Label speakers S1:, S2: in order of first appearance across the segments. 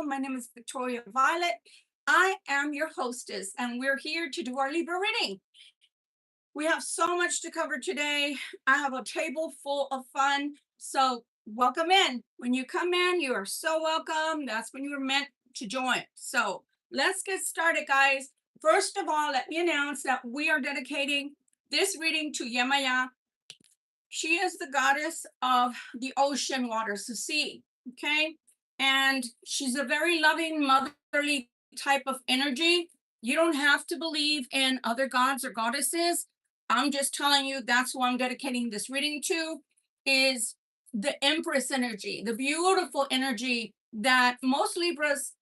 S1: My name is Victoria Violet. I am your hostess, and we're here to do our Libra reading. We have so much to cover today. I have a table full of fun. So, welcome in. When you come in, you are so welcome. That's when you were meant to join. So, let's get started, guys. First of all, let me announce that we are dedicating this reading to Yemaya. She is the goddess of the ocean waters, the sea. Okay. And she's a very loving, motherly type of energy. You don't have to believe in other gods or goddesses. I'm just telling you that's who I'm dedicating this reading to, is the Empress energy, the beautiful energy that most Libras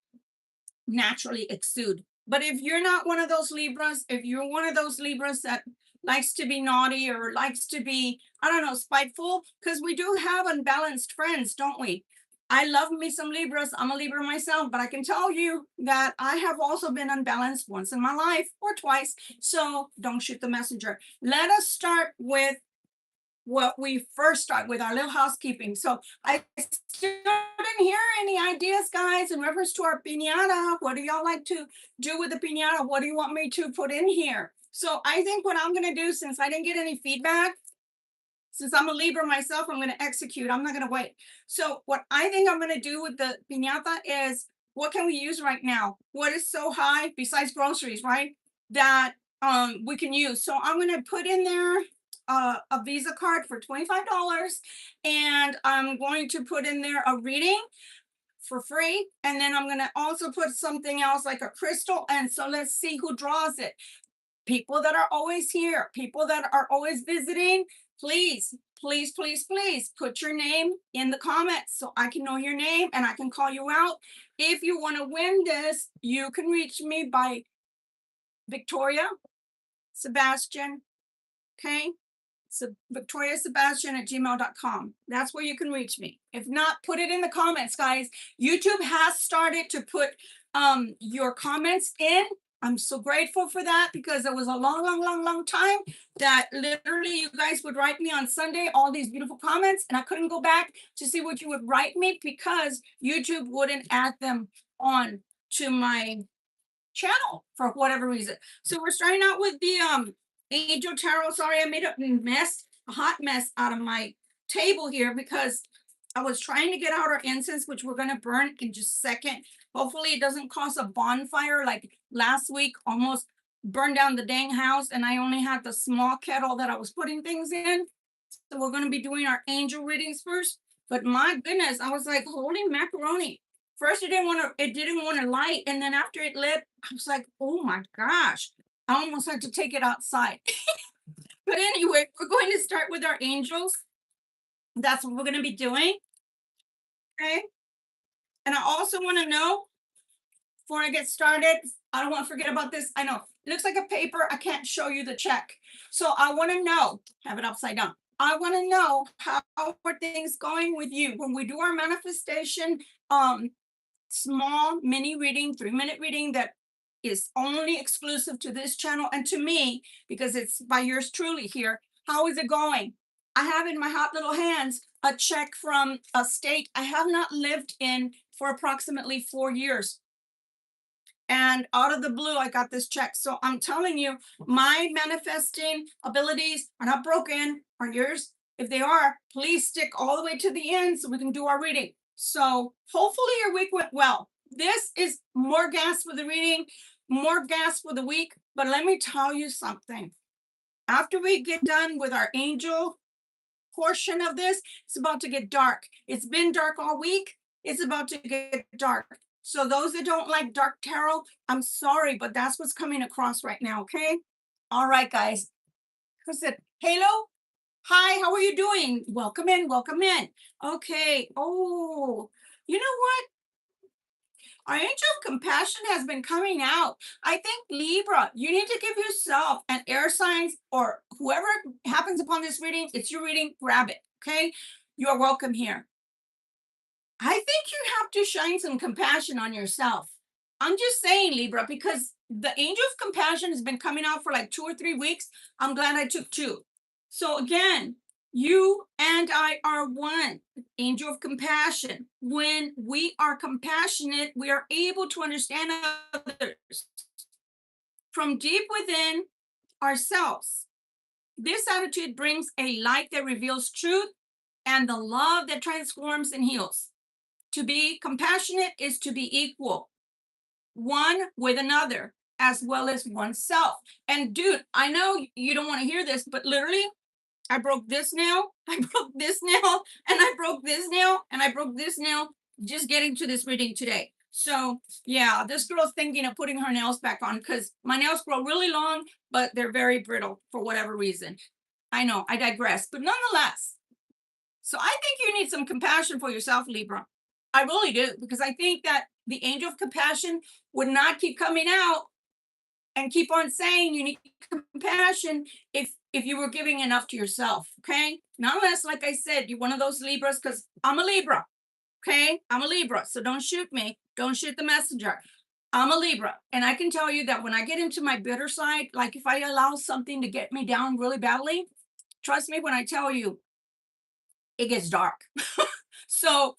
S1: naturally exude. But if you're not one of those Libras, if you're one of those Libras that likes to be naughty or likes to be, I don't know, spiteful, because we do have unbalanced friends, don't we? I love me some Libras. I'm a Libra myself, but I can tell you that I have also been unbalanced once in my life or twice. So don't shoot the messenger. Let us start with what we first start with, our little housekeeping. So I still didn't hear any ideas, guys, in reference to our piñata. What do y'all like to do with the piñata? What do you want me to put in here? So I think what I'm going to do, since I didn't get any feedback, since I'm a Libra myself, I'm going to execute. I'm not going to wait. So what I think I'm going to do with the piñata is, what can we use right now? What is so high besides groceries, right? That we can use. So I'm going to put in there a Visa card for $25, and I'm going to put in there a reading for free, and then I'm going to also put something else like a crystal. And so let's see who draws it. People that are always here, people that are always visiting, please, please, please, please put your name in the comments so I can know your name and I can call you out. If you want to win this, you can reach me by Victoria Sebastian, okay? So victoriasebastian@gmail.com. That's where you can reach me. If not, put it in the comments, guys. YouTube has started to put your comments in. I'm so grateful for that, because it was a long time that literally you guys would write me on Sunday all these beautiful comments, and I couldn't go back to see what you would write me because YouTube wouldn't add them on to my channel for whatever reason. So we're starting out with the Angel Tarot. Sorry, I made a hot mess out of my table here because I was trying to get out our incense, which we're going to burn in just a second. Hopefully it doesn't cause a bonfire like last week, almost burned down the dang house, and I only had the small kettle that I was putting things in. So we're going to be doing our angel readings first. But my goodness, I was like, holy macaroni. First it didn't want to light, and then after it lit, I was like, oh my gosh, I almost had to take it outside. But anyway, we're going to start with our angels. That's what we're going to be doing. Okay. And I also want to know, before I get started, I don't want to forget about this. I know it looks like a paper. I can't show you the check. So I want to know, have it upside down. I want to know, how are things going with you when we do our manifestation small mini reading, 3-minute reading that is only exclusive to this channel and to me, because it's by yours truly here. How is it going? I have in my hot little hands a check from a state I have not lived in for approximately 4 years. And out of the blue, I got this check. So I'm telling you, my manifesting abilities are not broken. Are yours? If they are, please stick all the way to the end so we can do our reading. So hopefully your week went well. This is more gas for the reading, more gas for the week. But let me tell you something. After we get done with our angel portion of this, it's about to get dark. It's been dark all week. It's about to get dark. So those that don't like dark tarot, I'm sorry, but that's what's coming across right now, okay? All right, guys. Who said, Halo? Hi, how are you doing? Welcome in, welcome in. Okay. Oh, you know what? Our angel of compassion has been coming out. I think Libra, you need to give yourself an air signs, or whoever happens upon this reading, it's your reading, grab it, okay? You are welcome here. I think you have to shine some compassion on yourself. I'm just saying, Libra, because the angel of compassion has been coming out for like 2 or 3 weeks. I'm glad I took 2. So again, You and I are one. Angel of compassion. When we are compassionate, we are able to understand others from deep within ourselves. This attitude brings a light that reveals truth and the love that transforms and heals. To be compassionate is to be equal, one with another, as well as oneself. And dude, I know you don't want to hear this, but literally, I broke this nail, I broke this nail, and I broke this nail, and I broke this nail just getting to this reading today. So yeah, this girl's thinking of putting her nails back on because my nails grow really long, but they're very brittle for whatever reason. I know, I digress, but nonetheless. So I think you need some compassion for yourself, Libra. I really do, because I think that the angel of compassion would not keep coming out and keep on saying you need compassion if you were giving enough to yourself. Okay, not unless, like I said, you're one of those Libras, because I'm a Libra. Okay, I'm a Libra, so don't shoot me, don't shoot the messenger. I'm a Libra, and I can tell you that when I get into my bitter side, like if I allow something to get me down really badly, trust me when I tell you, it gets dark. So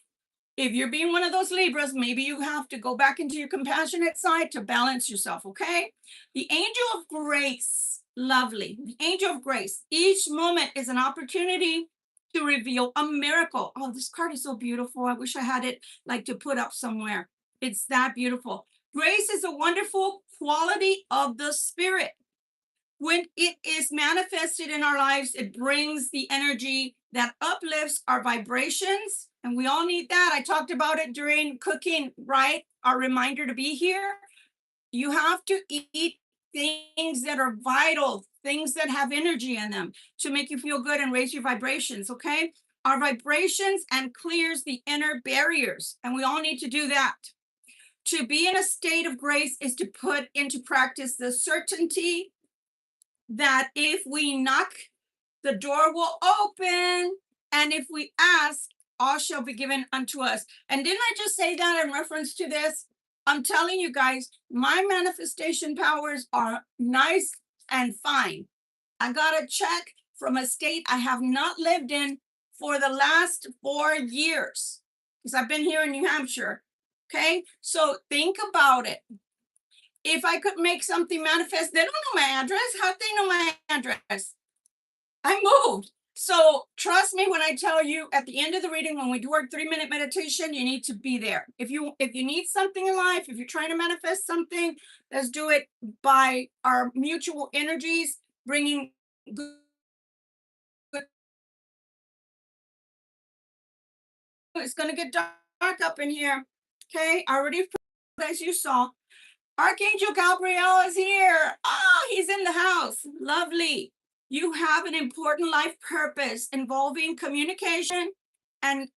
S1: if you're being one of those Libras, maybe you have to go back into your compassionate side to balance yourself, okay? The angel of grace, lovely. The angel of grace. Each moment is an opportunity to reveal a miracle. Oh, this card is so beautiful. I wish I had it like to put up somewhere. It's that beautiful. Grace is a wonderful quality of the spirit. When it is manifested in our lives, it brings the energy that uplifts our vibrations. And we all need that. I talked about it during cooking, right? Our reminder to be here. You have to eat things that are vital, things that have energy in them to make you feel good and raise your vibrations, okay? Our vibrations and clears the inner barriers. And we all need to do that. To be in a state of grace is to put into practice the certainty that if we knock, the door will open, and if we ask, all shall be given unto us. And didn't I just say that in reference to this? I'm telling you guys, my manifestation powers are nice and fine. I got a check from a state I have not lived in for the last 4 years because I've been here in New Hampshire. Okay, so think about it. If I could make something manifest, they don't know my address. How'd they know my address? I moved. So trust me when I tell you at the end of the reading, when we do our 3-minute meditation, you need to be there. If you need something in life, if you're trying to manifest something, let's do it by our mutual energies, bringing good. It's going to get dark up in here. Okay, I already, as you saw, Archangel Gabriel is here. Ah, he's in the house. Lovely. You have an important life purpose involving communication and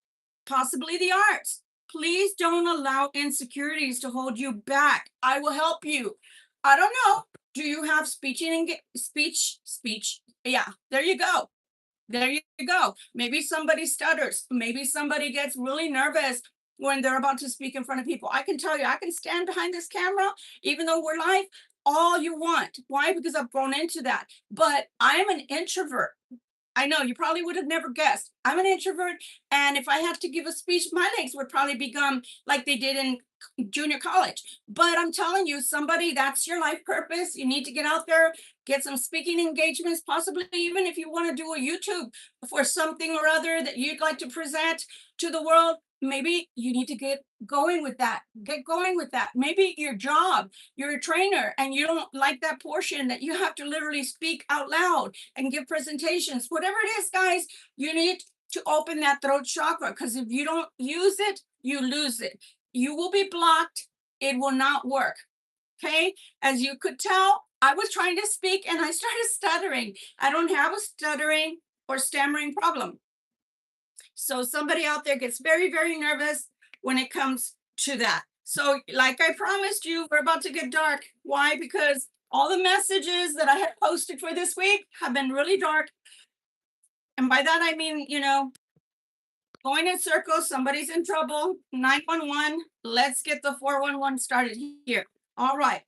S1: possibly the arts. Please don't allow insecurities to hold you back. I will help you. I don't know. Do you have speech? Yeah, there you go. There you go. Maybe somebody stutters. Maybe somebody gets really nervous when they're about to speak in front of people. I can tell you, I can stand behind this camera, even though we're live, all you want. Why? Because I've grown into that. But I'm an introvert. I know you probably would have never guessed. I'm an introvert, and if I had to give a speech, my legs would probably become like they did in junior college. But I'm telling you, somebody, that's your life purpose. You need to get out there, get some speaking engagements, possibly even if you want to do a YouTube for something or other that you'd like to present to the world. Maybe you need to get going with that. Get going with that. Maybe your job, you're a trainer and you don't like that portion that you have to literally speak out loud and give presentations. Whatever it is, guys, you need to open that throat chakra, because if you don't use it, you lose it. You will be blocked. It will not work. Okay. As you could tell, I was trying to speak and I started stuttering. I don't have a stuttering or stammering problem. So somebody out there gets very, very nervous when it comes to that. So like I promised you, we're about to get dark. Why? Because all the messages that I had posted for this week have been really dark. And by that, I mean, going in circles, somebody's in trouble, 911. Let's get the 411 started here. All right,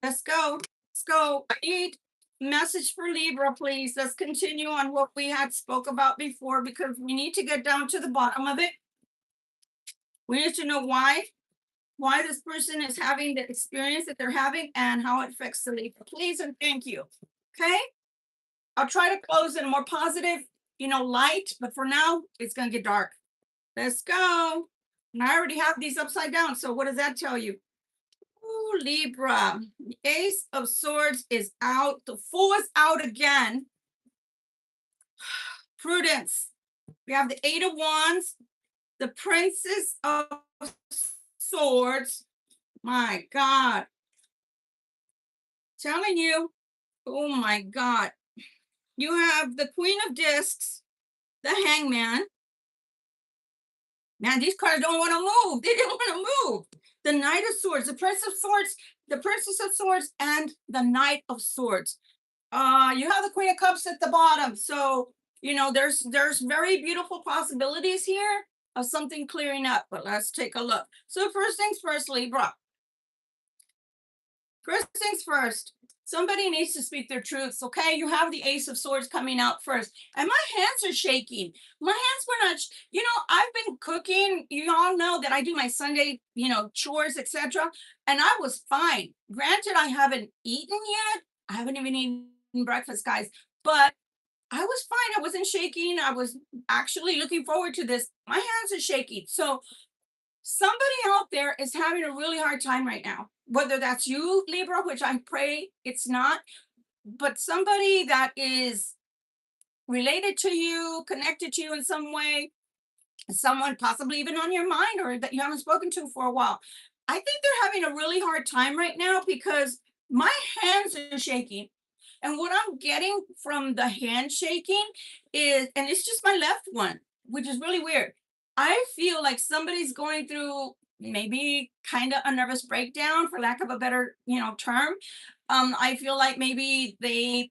S1: let's go. Let's go. I message for Libra, please. Let's continue on what we had spoke about before because we need to get down to the bottom of it. We need to know why this person is having the experience that they're having and how it affects the Libra. Please and thank you. Okay. I'll try to close in a more positive, light, but for now, it's going to get dark. Let's go. And I already have these upside down. So what does that tell you? Ooh, Libra. The Ace of Swords is out. The Fool is out again. Prudence. We have the Eight of Wands. The Princess of Swords. My God. Telling you. Oh my God. You have the Queen of Discs. The Hangman. Man, these cards don't want to move. They don't want to move. The Knight of Swords, the Prince of Swords, the Princess of Swords, and the Knight of Swords. You have the Queen of Cups at the bottom. So, there's very beautiful possibilities here of something clearing up. But let's take a look. So first things first, Libra. First things first. Somebody needs to speak their truths, okay? You have the Ace of Swords coming out first. And my hands are shaking. My hands were not, I've been cooking. You all know that I do my Sunday, chores, etc. And I was fine. Granted, I haven't eaten yet. I haven't even eaten breakfast, guys. But I was fine. I wasn't shaking. I was actually looking forward to this. My hands are shaking. So somebody out there is having a really hard time right now, whether that's you, Libra, which I pray it's not, but somebody that is related to you, connected to you in some way, someone possibly even on your mind or that you haven't spoken to for a while. I think they're having a really hard time right now because my hands are shaking. And what I'm getting from the hand shaking is, and it's just my left one, which is really weird. I feel like somebody's going through maybe kind of a nervous breakdown, for lack of a better, term. I feel like maybe they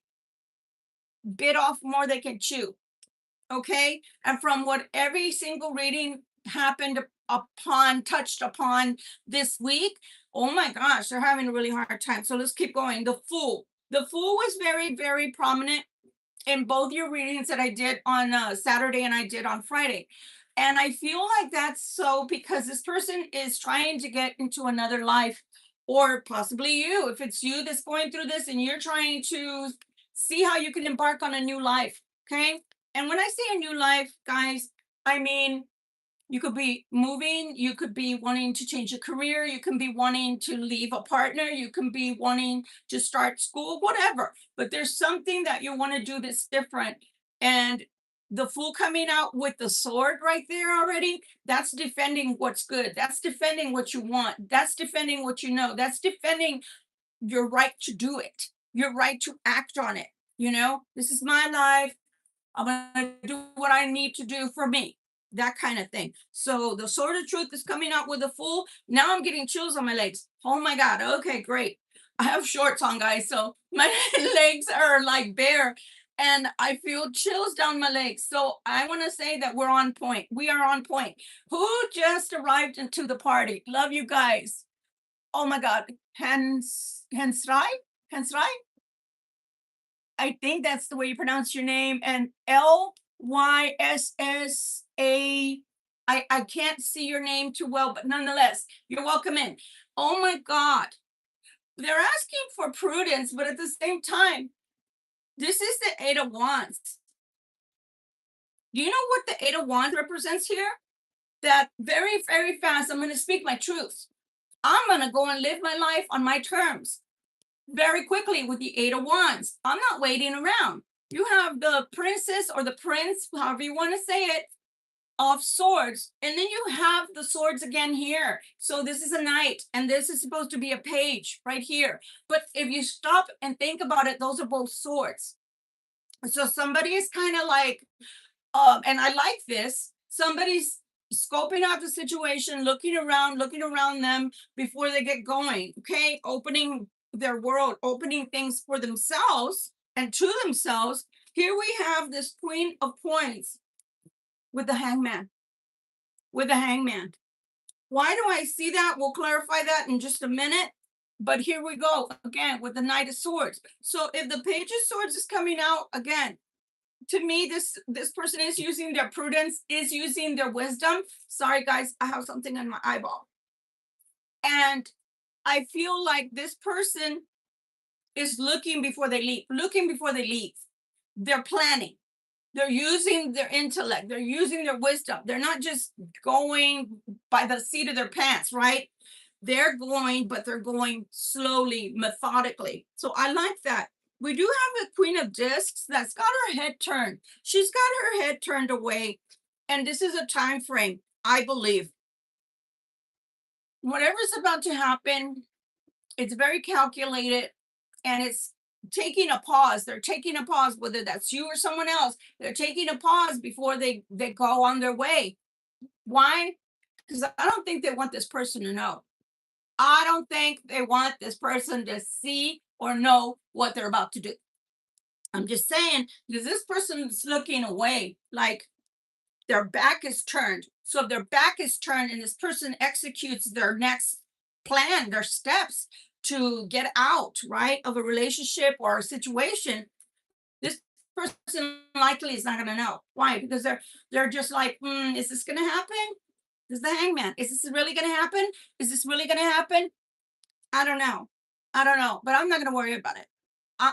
S1: bit off more they can chew. Okay. And from what every single reading touched upon this week, oh my gosh, they're having a really hard time. So let's keep going. The Fool. The Fool was very, very prominent in both your readings that I did on Saturday and I did on Friday. And I feel like that's so because this person is trying to get into another life, or possibly you, if it's you that's going through this and you're trying to see how you can embark on a new life. Okay. And when I say a new life, guys, I mean, you could be moving, you could be wanting to change a career, you can be wanting to leave a partner, you can be wanting to start school, whatever. But there's something that you want to do that's different. And the Fool coming out with the sword right there already, that's defending what's good. That's defending what you want. That's defending what you know. That's defending your right to do it, your right to act on it. This is my life. I'm going to do what I need to do for me. That kind of thing. So the Sword of Truth is coming out with a Fool. Now I'm getting chills on my legs. Oh my God. Okay, great. I have shorts on, guys. So my legs are like bare and I feel chills down my legs. So I want to say that we're on point. We are on point. Who just arrived into the party? Love you guys. Oh my God. Hensrai? Hensrai? I think that's the way you pronounce your name. And LYSSA. I can't see your name too well, but nonetheless, you're welcome in. Oh my God. They're asking for prudence, but at the same time, this is the Eight of Wands. Do you know what the Eight of Wands represents here? That very, very fast, I'm going to speak my truth. I'm going to go and live my life on my terms. Very quickly with the Eight of Wands. I'm not waiting around. You have the Princess or the Prince, however you want to say it, of Swords. And then you have the Swords again here. So this is a Knight and this is supposed to be a Page right here. But if you stop and think about it, those are both swords. So somebody is kind of like, and I like this, somebody's scoping out the situation, looking around them before they get going. Okay. Opening their world, opening things for themselves and to themselves. Here we have this Queen of Coins with the Hangman. With the Hangman. Why do I see that? We'll clarify that in just a minute. But here we go again with the Knight of Swords. So if the Page of Swords is coming out again, to me, this person is using their prudence, is using their wisdom. Sorry, guys, I have something on my eyeball. And I feel like this person is looking before they leave, looking before they leave. They're planning. They're using their intellect. They're using their wisdom. They're not just going by the seat of their pants, right? They're going, but they're going slowly, methodically. So I like that. We do have a Queen of Discs that's got her head turned. She's got her head turned away. And this is a time frame, I believe. Whatever's about to happen, it's very calculated, and it's taking a pause. They're taking a pause, whether that's you or someone else. They're taking a pause before they go on their way. Why? Because I don't think they want this person to know. I don't think they want this person to see or know what they're about to do. I'm just saying, because this person's looking away, like their back is turned. So if their back is turned and this person executes their next plan, their steps to get out, right, of a relationship or a situation, this person likely is not going to know. Why? Because they're just like, is this going to happen? This is the Hangman. Is this really going to happen? Is this really going to happen? I don't know. I don't know, but I'm not going to worry about it. I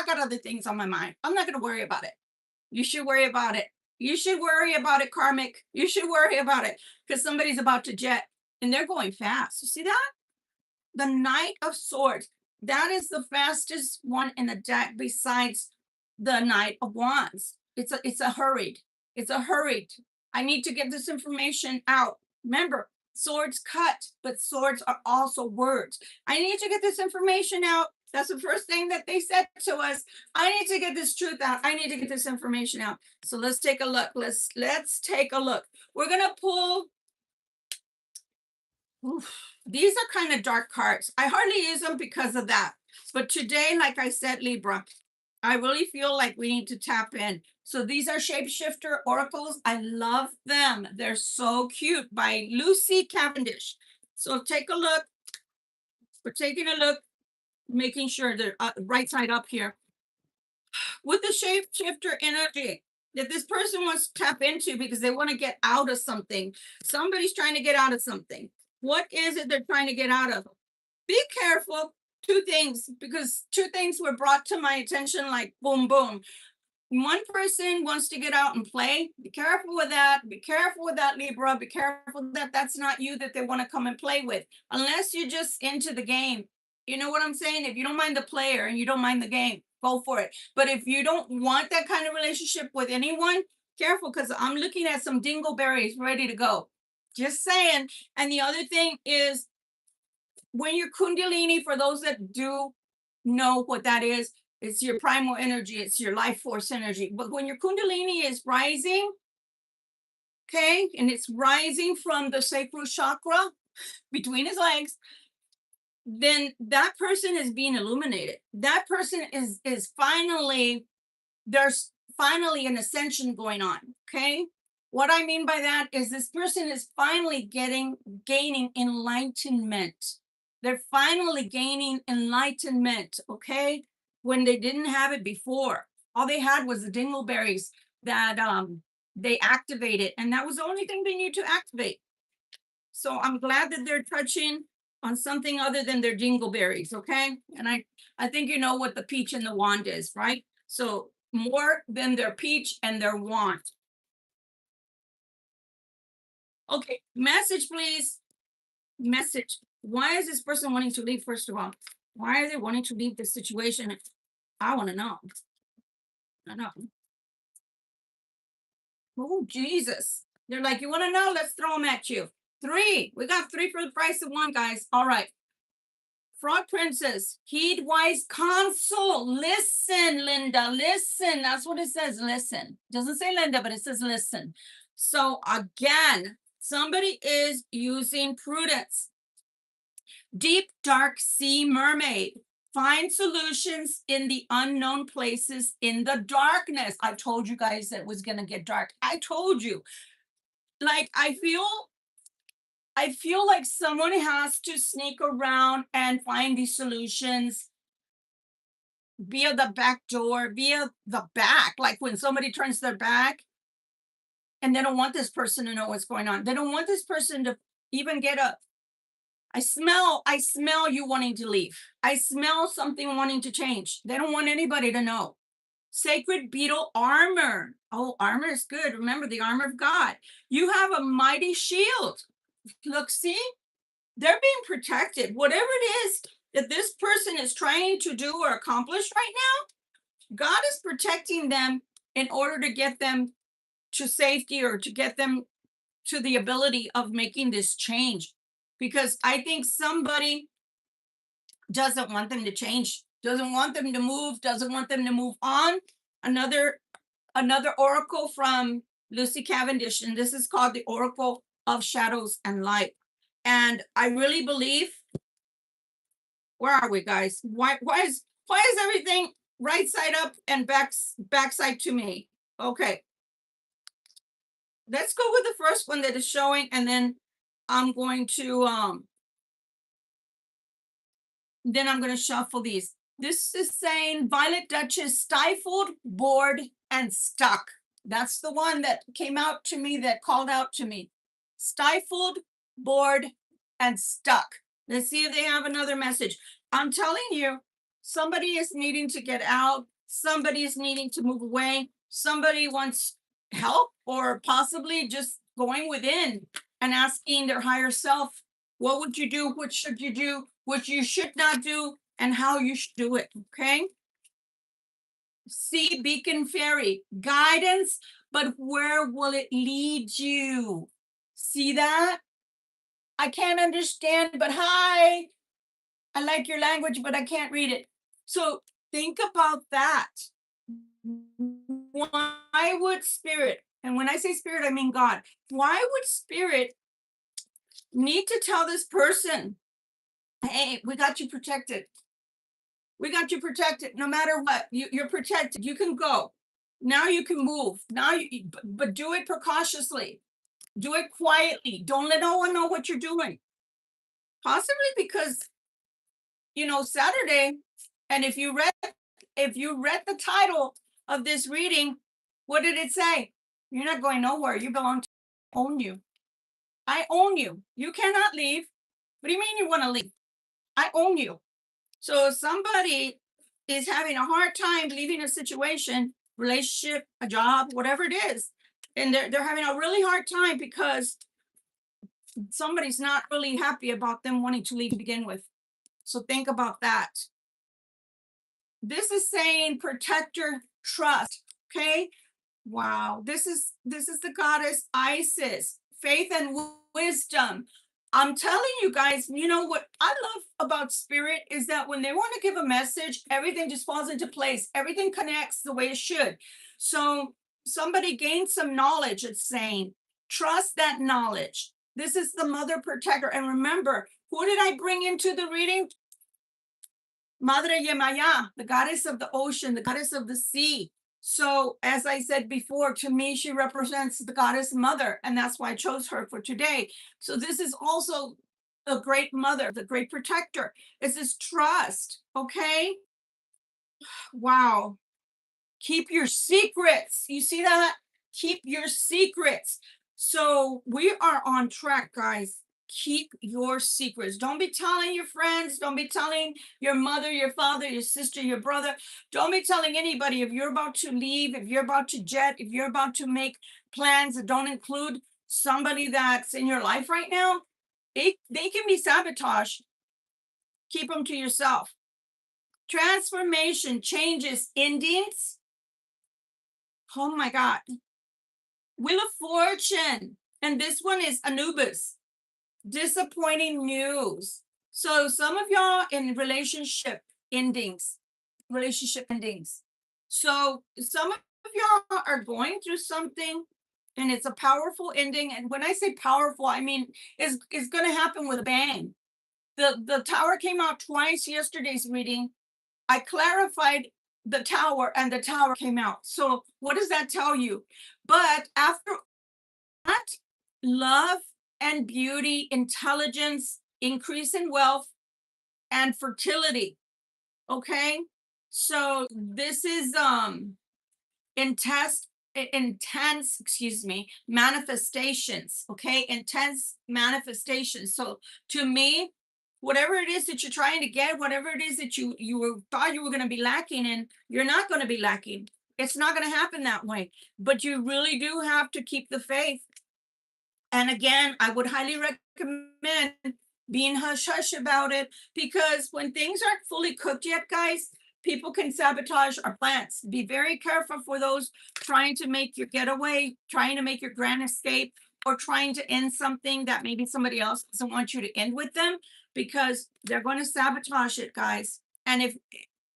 S1: got other things on my mind. I'm not going to worry about it. You should worry about it. You should worry about it, karmic. You should worry about it because somebody's about to jet and they're going fast. You see that? The Knight of Swords. That is the fastest one in the deck besides the Knight of Wands. It's a hurried. It's a hurried. I need to get this information out. Remember, swords cut, but swords are also words. I need to get this information out. That's the first thing that they said to us. I need to get this truth out. I need to get this information out. So let's take a look. Let's take a look. We're gonna pull. Oof. These are kind of dark cards. I hardly use them because of that. But today, like I said, Libra, I really feel like we need to tap in. So these are Shapeshifter Oracles. I love them. They're so cute, by Lucy Cavendish. So take a look. We're taking a look, making sure they're right side up here. With the Shapeshifter energy that this person wants to tap into because they want to get out of something. Somebody's trying to get out of something. What is it they're trying to get out of? Be careful. Two things, because two things were brought to my attention like boom, boom. One person wants to get out and play. Be careful with that. Be careful with that, Libra. Be careful that that's not you that they want to come and play with, unless you're just into the game. You know what I'm saying? If you don't mind the player and you don't mind the game, go for it. But if you don't want that kind of relationship with anyone, careful, because I'm looking at some dingleberries ready to go. Just saying. And the other thing is, when you're Kundalini, for those that do know what that is, it's your primal energy, it's your life force energy. But when your Kundalini is rising, okay, and it's rising from the sacral chakra between his legs, then that person is being illuminated. That person is finally, there's finally an ascension going on. Okay. What I mean by that is this person is finally gaining enlightenment. They're finally gaining enlightenment. Okay. When they didn't have it before, all they had was the dingleberries that they activated, and that was the only thing they need to activate. So I'm glad that they're touching on something other than their dingleberries, okay? And I think you know what the peach and the wand is, right? So more than their peach and their wand. Okay, message, please. Message. Why is this person wanting to leave, first of all? Why are they wanting to leave this situation? I want to know. I know. Oh, Jesus. They're like, you want to know? Let's throw them at you. 3. We got 3 for the price of 1, guys. All right. Frog Princess, heed wise counsel. Listen, Linda, listen. That's what it says. Listen. It doesn't say Linda, but it says listen. So again, somebody is using prudence. Deep, dark sea mermaid. Find solutions in the unknown places in the darkness. I told you guys that it was going to get dark. I told you. Like, I feel I feel like someone has to sneak around and find these solutions via the back door, via the back, like when somebody turns their back and they don't want this person to know what's going on. They don't want this person to even get up. I smell you wanting to leave. I smell something wanting to change. They don't want anybody to know. Sacred beetle armor. Oh, armor is good. Remember the armor of God. You have a mighty shield. Look, see, they're being protected. Whatever it is that this person is trying to do or accomplish right now, God is protecting them in order to get them to safety or to get them to the ability of making this change. Because I think somebody doesn't want them to change, doesn't want them to move, doesn't want them to move on. Another oracle from Lucy Cavendish, and this is called the Oracle of Shadows and Light. And I really believe, where are we, guys? Why is everything right side up and backside to me? Okay, let's go with the first one that is showing, and then I'm going to shuffle these. This is saying Violet Duchess, stifled, bored, and stuck. That's the one that came out to me, that called out to me. Stifled, bored, and stuck. Let's see if they have another message. I'm telling you, somebody is needing to get out. Somebody is needing to move away. Somebody wants help, or possibly just going within and asking their higher self, what would you do? What should you do? What you should not do, and how you should do it. Okay. Sea beacon fairy, guidance, but where will it lead you? See that? I can't understand, but hi. I like your language, but I can't read it. So think about that. Why would spirit, and when I say spirit, I mean God, why would spirit need to tell this person, hey, we got you protected? We got you protected. No matter what, you're protected. You can go. Now you can move. But do it precautiously. Do it quietly. Don't let no one know what you're doing. Possibly because, Saturday, and if you read the title of this reading, what did it say? You're not going nowhere. You belong to me. I own you. I own you. You cannot leave. What do you mean you want to leave? I own you. So somebody is having a hard time leaving a situation, relationship, a job, whatever it is, and they're having a really hard time because somebody's not really happy about them wanting to leave to begin with. So think about that. This is saying protector, trust. Okay. Wow. This is the goddess Isis, faith and wisdom. I'm telling you guys, what I love about spirit is that when they want to give a message, everything just falls into place. Everything connects the way it should. So somebody gains some knowledge. It's saying, trust that knowledge. This is the mother protector. And remember, who did I bring into the reading? Madre Yemaya, the goddess of the ocean, the goddess of the sea. So as I said before, to me, she represents the goddess mother, and that's why I chose her for today. So this is also a great mother, the great protector. It's this trust, okay? Wow. Keep your secrets. You see that? Keep your secrets. So we are on track, guys. Keep your secrets. Don't be telling your friends. Don't be telling your mother, your father, your sister, your brother. Don't be telling anybody if you're about to leave, if you're about to jet, if you're about to make plans that don't include somebody that's in your life right now. They can be sabotaged. Keep them to yourself. Transformation, changes, endings. Oh my God. Wheel of Fortune. And this one is Anubis. Disappointing news. So some of y'all in relationship endings. So some of y'all are going through something, and it's a powerful ending. And when I say powerful, I mean it's going to happen with a bang. The tower came out twice yesterday's reading. I clarified the tower, and the tower came out. So what does that tell you? But after that, love and beauty, intelligence, increase in wealth, and fertility. Okay. So this is intense, excuse me, manifestations. Okay, intense manifestations. So to me, whatever it is that you're trying to get, whatever it is that thought you were going to be lacking in, you're not going to be lacking. It's not going to happen that way. But you really do have to keep the faith. And again, I would highly recommend being hush hush about it, because when things aren't fully cooked yet, guys, people can sabotage our plans. Be very careful for those trying to make your getaway, trying to make your grand escape, or trying to end something that maybe somebody else doesn't want you to end with them, because they're going to sabotage it, guys. And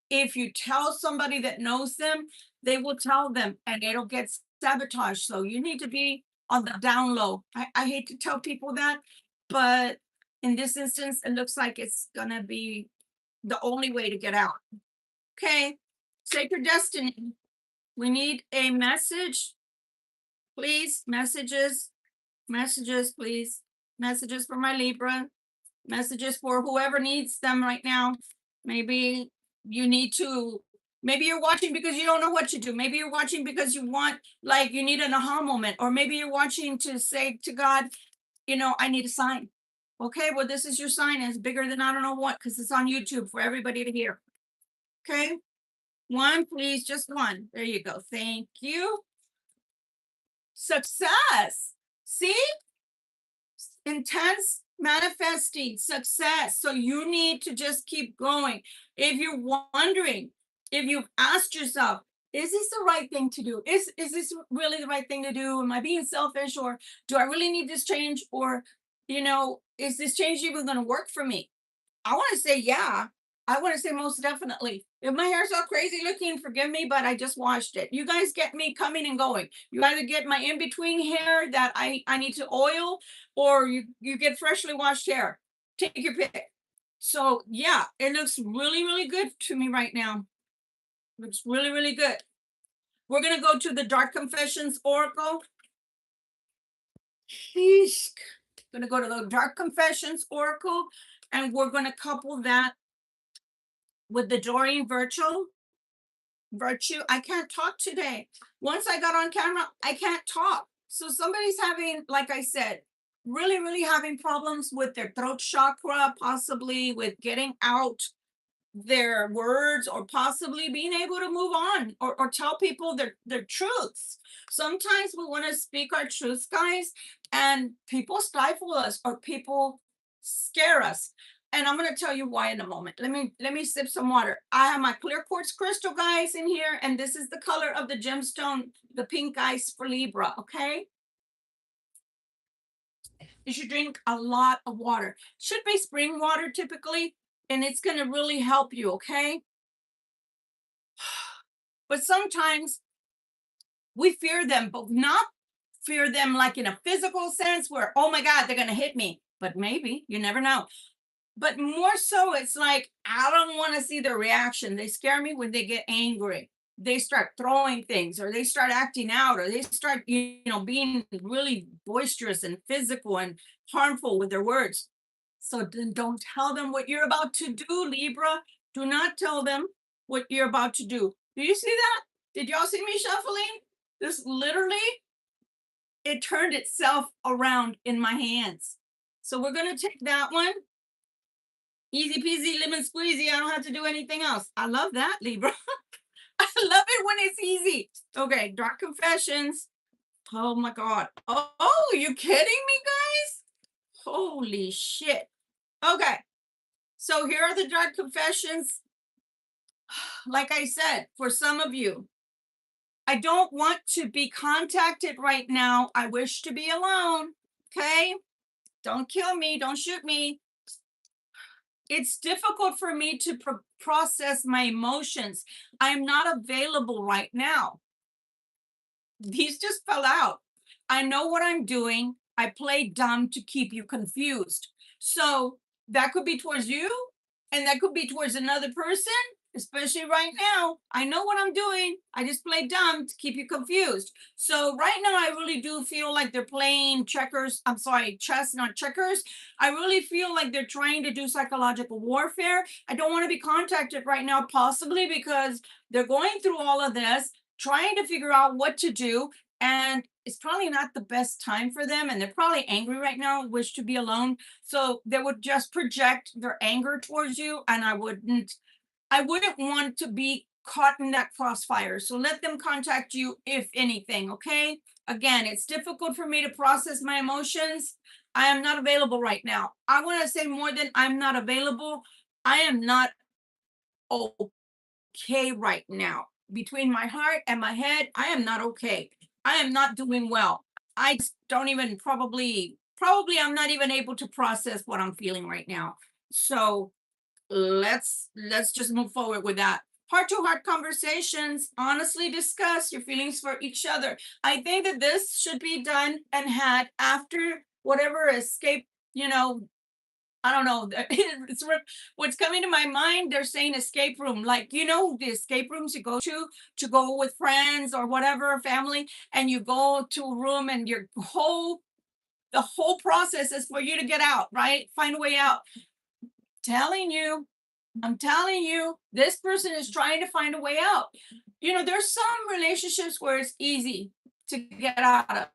S1: if you tell somebody that knows them, they will tell them and it'll get sabotaged. So you need to be on the down low. I hate to tell people that, but in this instance, it looks like it's gonna be the only way to get out. Okay, sacred destiny. We need a message, please. Messages, please. Messages for my Libra. Messages for whoever needs them right now. Maybe you need to. Maybe you're watching because you don't know what to do. Maybe you're watching because you want, like, you need an aha moment, or maybe you're watching to say to God, I need a sign. Okay, well, this is your sign. It's bigger than I don't know what, because it's on YouTube for everybody to hear. Okay, one, please, just one. There you go. Thank you. Success. See, intense manifesting success. So you need to just keep going. If you're wondering, if you've asked yourself, is this the right thing to do? Is this really the right thing to do? Am I being selfish, or do I really need this change? Or, is this change even going to work for me? I want to say, yeah. I want to say most definitely. If my hair's all crazy looking, forgive me, but I just washed it. You guys get me coming and going. You either get my in-between hair that I need to oil, or you get freshly washed hair. Take your pick. So yeah, it looks really, really good to me right now. Looks really, really good. We're gonna go to the Dark Confessions Oracle. Sheesh. Gonna go to the Dark Confessions Oracle, and we're gonna couple that with the Doreen Virtue. I can't talk today. Once I got on camera, I can't talk. So somebody's having, like I said, really, really having problems with their throat chakra, possibly with getting out their words, or possibly being able to move on, or tell people their truths. Sometimes we want to speak our truths, guys, and people stifle us, or people scare us. And I'm going to tell you why in a moment. Let me sip some water. I have my clear quartz crystal, guys, in here, and this is the color of the gemstone, the pink ice for Libra. Okay, you should drink a lot of water. Should be spring water typically, and it's going to really help you. Okay, but sometimes we fear them, but not fear them like in a physical sense where, oh my God, they're going to hit me. But maybe, you never know. But more so, it's like, I don't want to see their reaction. They scare me when they get angry. They start throwing things, or they start acting out, or they start, being really boisterous and physical and harmful with their words. So then don't tell them what you're about to do, Libra. Do not tell them what you're about to do. Do you see that? Did y'all see me shuffling? This literally, it turned itself around in my hands. So we're going to take that one. Easy peasy, lemon squeezy. I don't have to do anything else. I love that, Libra. I love it when it's easy. Okay, Dark Confessions. Oh my God. Oh, you kidding me, guys? Holy shit. Okay, so here are the Dark Confessions. Like I said, for some of you, I don't want to be contacted right now. I wish to be alone. Okay, don't kill me. Don't shoot me. It's difficult for me to process my emotions. I'm not available right now. These just fell out. I know what I'm doing. I play dumb to keep you confused. So that could be towards you, and that could be towards another person. especially right now. I know what I'm doing. I just play dumb to keep you confused. So right now, I really do feel like they're playing checkers. I'm sorry, chess, not checkers. I really feel like they're trying to do psychological warfare. I don't want to be contacted right now, possibly because they're going through all of this, trying to figure out what to do. And it's probably not the best time for them. And they're probably angry right now, wish to be alone. So they would just project their anger towards you. And I wouldn't want to be caught in that crossfire. So let them contact you if anything, okay? Again, it's difficult for me to process my emotions. I am not available right now. I want to say more than I'm not available. I am not okay right now. Between my heart and my head, I am not okay. I am not doing well. I just don't even probably I'm not even able to process what I'm feeling right now. So let's just move forward with that. Heart to heart conversations, honestly discuss your feelings for each other. I think that this should be done and had after whatever escape, you know, I don't know. What's coming to my mind. They're saying escape room, like the escape rooms you go to go with friends or whatever family, and you go to a room and the whole process is for you to get out, right? Find a way out. Telling you, I'm telling you, this person is trying to find a way out. There's some relationships where it's easy to get out of.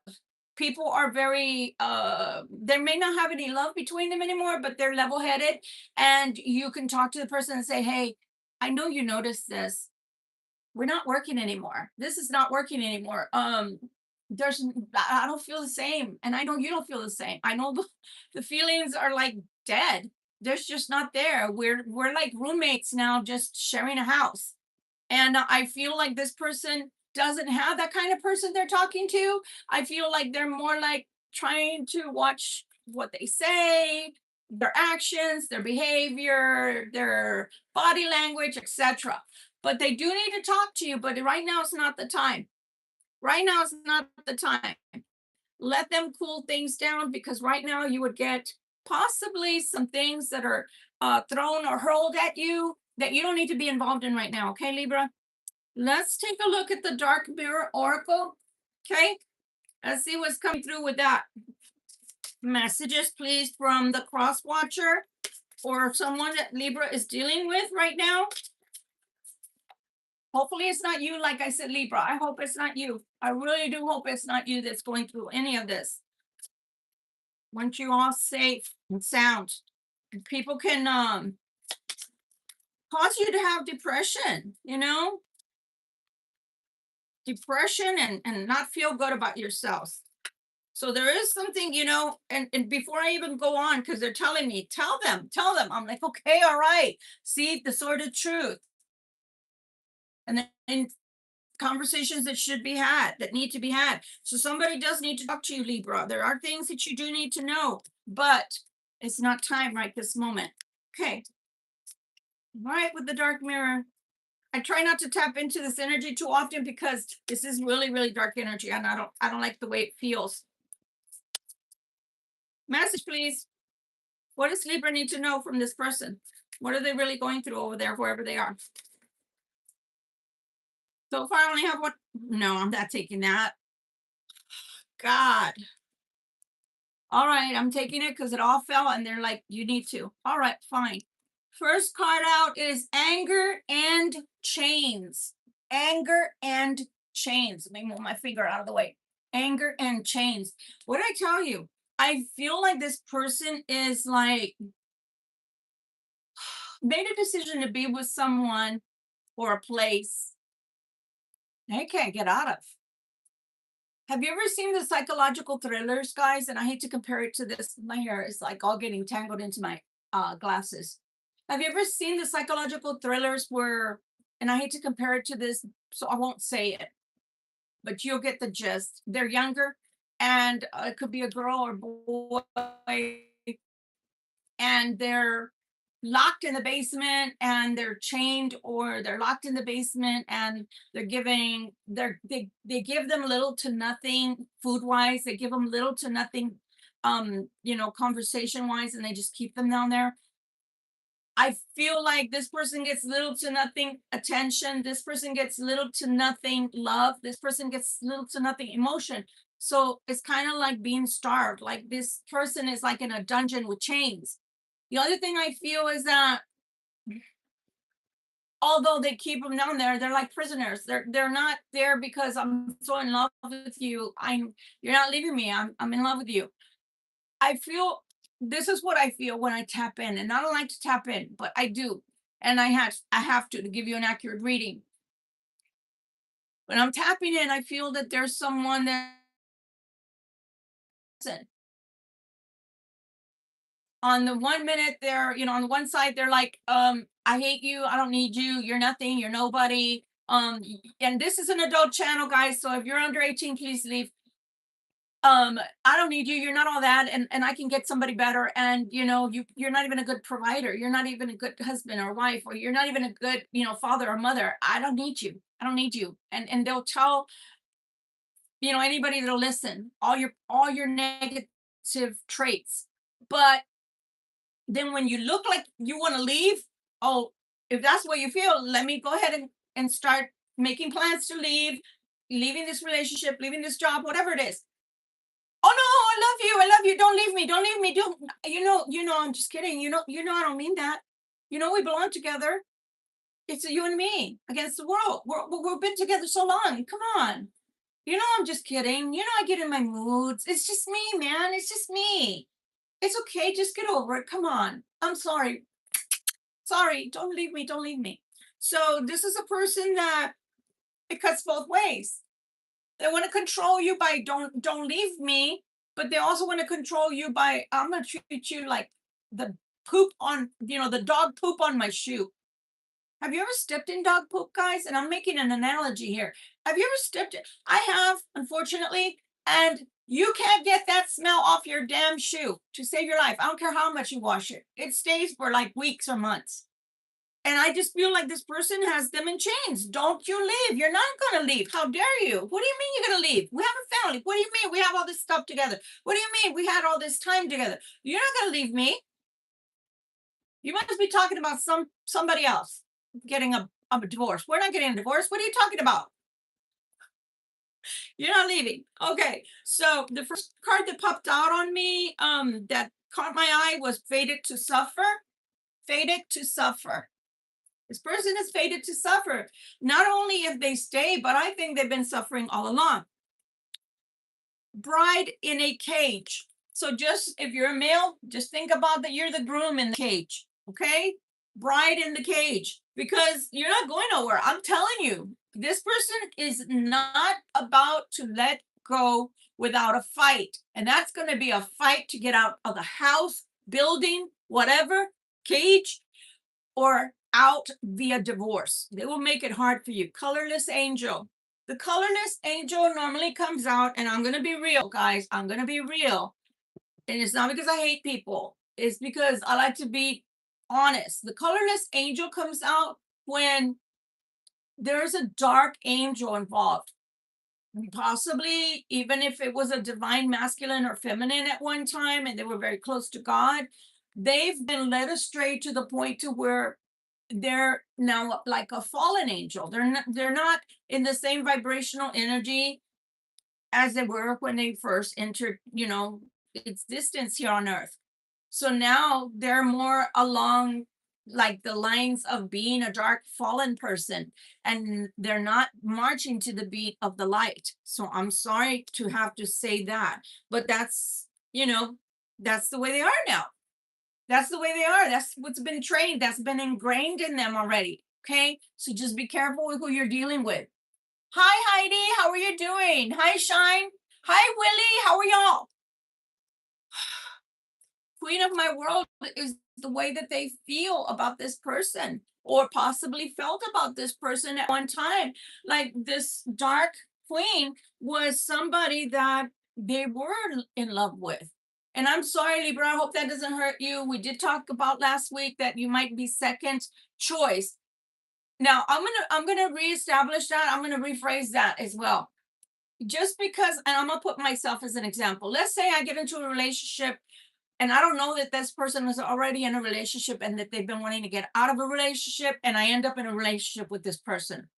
S1: People are very they may not have any love between them anymore, but they're level-headed, and you can talk to the person and say, "Hey, I know you noticed this. We're not working anymore. This is not working anymore. There's I don't feel the same, and I know you don't feel the same. I know the feelings are like dead. There's just not there. We're like roommates now, just sharing a house. And I feel like this person doesn't have that kind of person they're talking to. I feel like they're more like trying to watch what they say, their actions, their behavior, their body language, etc. But they do need to talk to you, but right now is not the time. Right now is not the time. Let them cool things down, because right now you would get possibly some things that are thrown or hurled at you that you don't need to be involved in right now. Okay, Libra? Let's take a look at the Dark Mirror Oracle. Okay, let's see what's coming through with that. Messages, please, from the cross watcher or someone that Libra is dealing with right now. Hopefully, it's not you. Like I said, Libra, I hope it's not you. I really do hope it's not you that's going through any of this. Want you all safe and sound. People can cause you to have depression and not feel good about yourselves. So there is something, and before I even go on, because they're telling me, tell them. I'm like, okay, all right. See the sort of truth. And then conversations that should be had, that need to be had. So somebody does need to talk to you, Libra. There are things that you do need to know, but it's not time right this moment. Okay. All right, with the dark mirror. I try not to tap into this energy too often because this is really, really dark energy, and I don't like the way it feels. Message, please. What does Libra need to know from this person? What are they really going through over there, wherever they are? So far, I only have one. No, I'm not taking that. God. All right, I'm taking it because it all fell, and they're like, you need to. All right, fine. First card out is anger and chains. Anger and chains. Let me move my finger out of the way. Anger and chains. What did I tell you? I feel like this person is like made a decision to be with someone or a place they can't get out of. Have you ever seen the psychological thrillers, guys? And I hate to compare it to this. My hair is like all getting tangled into my glasses. Have you ever seen the psychological thrillers where, and I hate to compare it to this, so I won't say it, but you'll get the gist. They're younger, and it could be a girl or boy, and they're locked in the basement and they're chained, or they're locked in the basement and they give them little to nothing food wise. They give them little to nothing conversation wise, and they just keep them down there. I feel like this person gets little to nothing attention. This person gets little to nothing love. This person gets little to nothing emotion. So it's kind of like being starved. Like this person is like in a dungeon with chains. The other thing I feel is that although they keep them down there, they're like prisoners. They're not there because I'm so in love with you. You're not leaving me. I'm in love with you. I feel this is what I feel when I tap in, and I don't like to tap in, but I do, and I have to give you an accurate reading. When I'm tapping in, I feel that there's someone that on the 1 minute they're on the one side they're like, I hate you, I don't need you, you're nothing, you're nobody. And this is an adult channel, guys. So if you're under 18, please leave. I don't need you, you're not all that, and I can get somebody better. And you're not even a good provider, you're not even a good husband or wife, or you're not even a good father or mother. I don't need you, I don't need you. And they'll tell anybody that'll listen all your negative traits. But then when you look like you want to leave, oh, if that's what you feel, let me go ahead and start making plans to leaving this relationship, leaving this job, whatever it is. Oh no, I love you. I love you. Don't leave me. Don't leave me. Don't I'm just kidding. I don't mean that. We belong together. It's you and me against the world. We've been together so long. Come on. I'm just kidding. I get in my moods. It's just me, man. It's just me. It's okay. Just get over it. Come on. I'm sorry. Sorry. Don't leave me. Don't leave me. So this is a person that it cuts both ways. They want to control you by don't leave me, but they also want to control you by I'm gonna treat you like the poop on the dog poop on my shoe. Have you ever stepped in dog poop, guys? And I'm making an analogy here. Have you ever stepped in? I have, unfortunately, and you can't get that smell off your damn shoe to save your life. I don't care how much you wash it. It stays for like weeks or months. And I just feel like this person has them in chains. Don't you leave. You're not going to leave. How dare you? What do you mean you're going to leave? We have a family. What do you mean we have all this stuff together? What do you mean we had all this time together? You're not going to leave me. You must be talking about somebody else getting a divorce. We're not getting a divorce. What are you talking about? You're not leaving. Okay. So the first card that popped out on me, that caught my eye was fated to suffer. Fated to suffer. This person is fated to suffer. Not only if they stay, but I think they've been suffering all along. Bride in a cage. So just if you're a male, just think about that you're the groom in the cage. Okay? Bride in the cage, because you're not going nowhere. I'm telling you, this person is not about to let go without a fight. And that's going to be a fight to get out of the house, building, whatever, cage, or out via divorce. They will make it hard for you. Colorless angel. The colorless angel normally comes out, and I'm going to be real, guys. I'm going to be real. And it's not because I hate people. It's because I like to be honest. The colorless angel comes out when there's a dark angel involved. Possibly even if it was a divine masculine or feminine at one time and they were very close to God, they've been led astray to the point to where they're now like a fallen angel. They're not in the same vibrational energy as they were when they first entered, existence here on earth. So now they're more along like the lines of being a dark fallen person, and they're not marching to the beat of the light. So I'm sorry to have to say that, but that's the way they are now. That's the way they are. That's what's been trained. That's been ingrained in them already. Okay. So just be careful with who you're dealing with. Hi, Heidi. How are you doing? Hi, Shine. Hi, Willie. How are y'all? Queen of my world is the way that they feel about this person or possibly felt about this person at one time. Like this dark queen was somebody that they were in love with. And I'm sorry, Libra, I hope that doesn't hurt you. We did talk about last week that you might be second choice. Now I'm gonna reestablish that. I'm gonna rephrase that as well. Just because, and I'm gonna put myself as an example. Let's say I get into a relationship And I don't know that this person is already in a relationship and that they've been wanting to get out of a relationship, and I end up in a relationship with this person.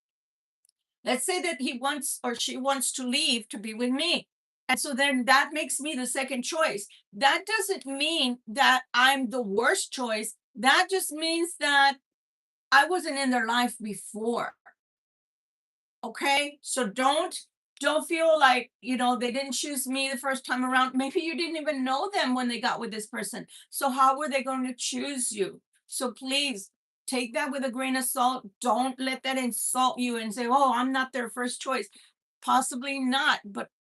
S1: Let's say that he wants or she wants to leave to be with me. And so then that makes me the second choice. That doesn't mean that I'm the worst choice. That just means that I wasn't in their life before. Okay? So don't feel like, they didn't choose me the first time around. Maybe you didn't even know them when they got with this person. So how were they going to choose you? So please take that with a grain of salt. Don't let that insult you and say, "Oh, I'm not their first choice." Possibly not, but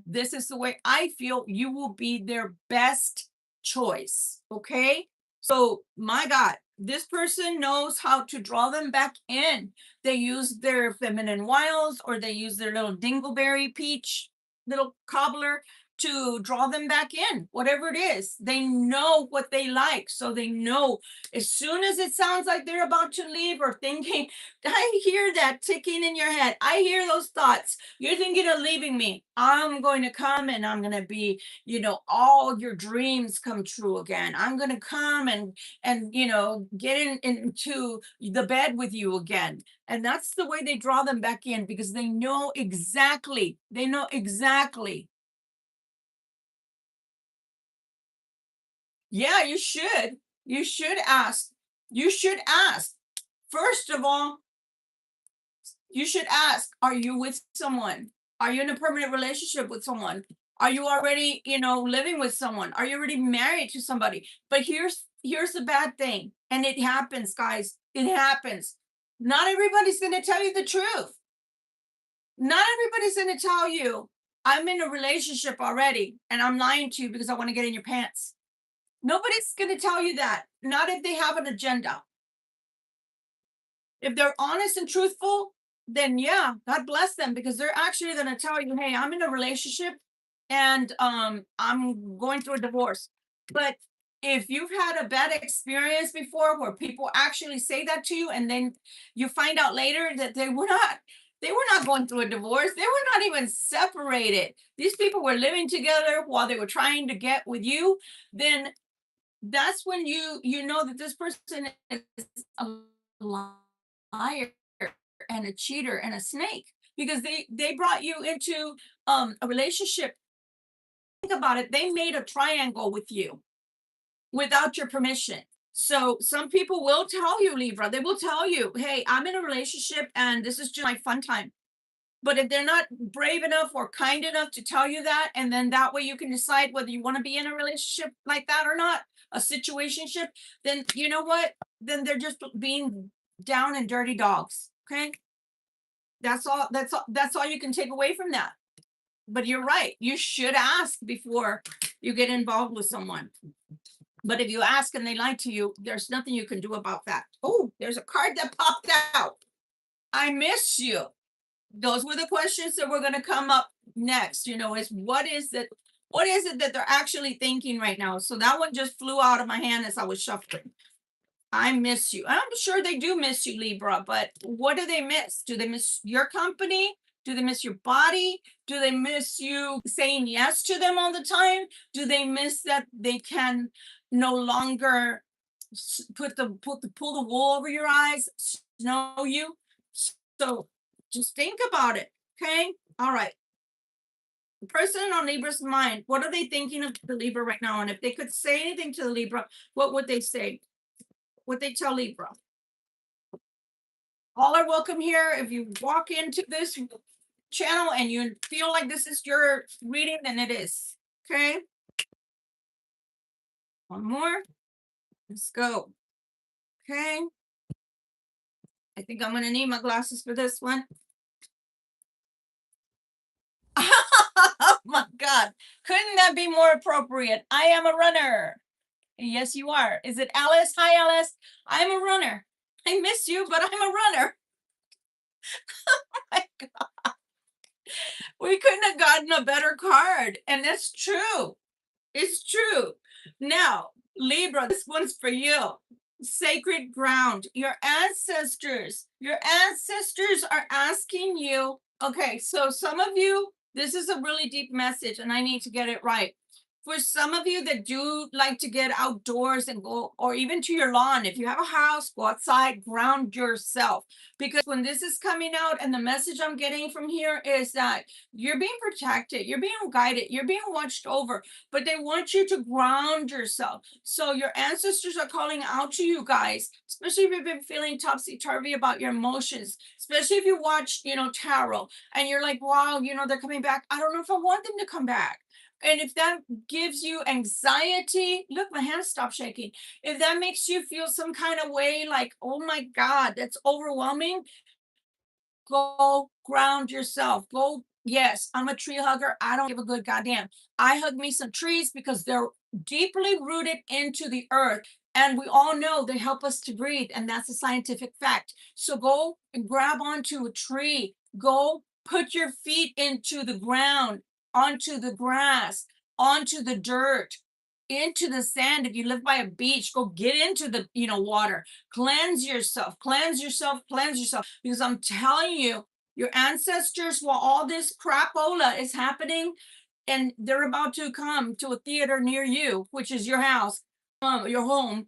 S1: this is the way I feel. You will be their best choice. Okay. So, my God, this person knows how to draw them back in. They use their feminine wiles, or they use their little dingleberry peach little cobbler to draw them back in, whatever it is. They know what they like. So they know as soon as it sounds like they're about to leave or thinking, I hear that ticking in your head. I hear those thoughts. You're thinking of leaving me. I'm going to come and I'm going to be, all your dreams come true again. I'm going to come and get into the bed with you again. And that's the way they draw them back in, because they know exactly. They know exactly. Yeah, you should. You should ask. You should ask. First of all, you should ask, are you with someone? Are you in a permanent relationship with someone? Are you already, living with someone? Are you already married to somebody? But here's the bad thing. And it happens, guys. It happens. Not everybody's going to tell you the truth. Not everybody's going to tell you, I'm in a relationship already and I'm lying to you because I want to get in your pants. Nobody's going to tell you that. Not if they have an agenda. If they're honest and truthful, then yeah, God bless them, because they're actually going to tell you, hey, I'm in a relationship and I'm going through a divorce. But if you've had a bad experience before where people actually say that to you, and then you find out later that they were not going through a divorce. They were not even separated. These people were living together while they were trying to get with you. Then that's when you know that this person is a liar and a cheater and a snake, because they brought you into a relationship. Think about it. They made a triangle with you without your permission. So some people will tell you, Libra, they will tell you, hey, I'm in a relationship and this is just my fun time. But if they're not brave enough or kind enough to tell you that, and then that way you can decide whether you want to be in a relationship like that or not, a situationship, then you know what? Then they're just being down and dirty dogs. Okay. That's all you can take away from that. But you're right. You should ask before you get involved with someone. But if you ask and they lie to you, there's nothing you can do about that. Oh, there's a card that popped out. I miss you. Those were the questions that were going to come up next. Is what is it that they're actually thinking right now? So that one just flew out of my hand as I was shuffling. I miss you. I'm sure they do miss you, Libra, but what do they miss? Do they miss your company? Do they miss your body? Do they miss you saying yes to them all the time? Do they miss that they can no longer pull the wool over your eyes, snow you? So just think about it. Okay. All right. The person on Libra's mind, what are they thinking of the Libra right now? And if they could say anything to the Libra, what would they say? What they tell Libra? All are welcome here. If you walk into this channel and you feel like this is your reading, then it is. Okay. One more. Let's go. Okay. I think I'm going to need my glasses for this one. Oh my God. Couldn't that be more appropriate? I am a runner. Yes, you are. Is it Alice? Hi, Alice. I'm a runner. I miss you, but I'm a runner. Oh my God. We couldn't have gotten a better card. And that's true. It's true. Now, Libra, this one's for you. Sacred ground. Your ancestors are asking you. Okay, so some of you, this is a really deep message and I need to get it right. For some of you that do like to get outdoors and go, or even to your lawn, if you have a house, go outside, ground yourself. Because when this is coming out, and the message I'm getting from here is that you're being protected, you're being guided, you're being watched over, but they want you to ground yourself. So your ancestors are calling out to you guys, especially if you've been feeling topsy-turvy about your emotions, especially if you watch, tarot, and you're like, wow, they're coming back. I don't know if I want them to come back. And if that gives you anxiety, look, my hands stop shaking. If that makes you feel some kind of way, like, oh my God, that's overwhelming, go ground yourself. Go, yes, I'm a tree hugger. I don't give a good goddamn. I hug me some trees because they're deeply rooted into the earth. And we all know they help us to breathe. And that's a scientific fact. So go and grab onto a tree. Go put your feet into the ground, onto the grass, onto the dirt, into the sand. If you live by a beach, go get into the water. Cleanse yourself, cleanse yourself, cleanse yourself. Because I'm telling you, your ancestors, while all this crapola is happening, and they're about to come to a theater near you, which is your house, your home,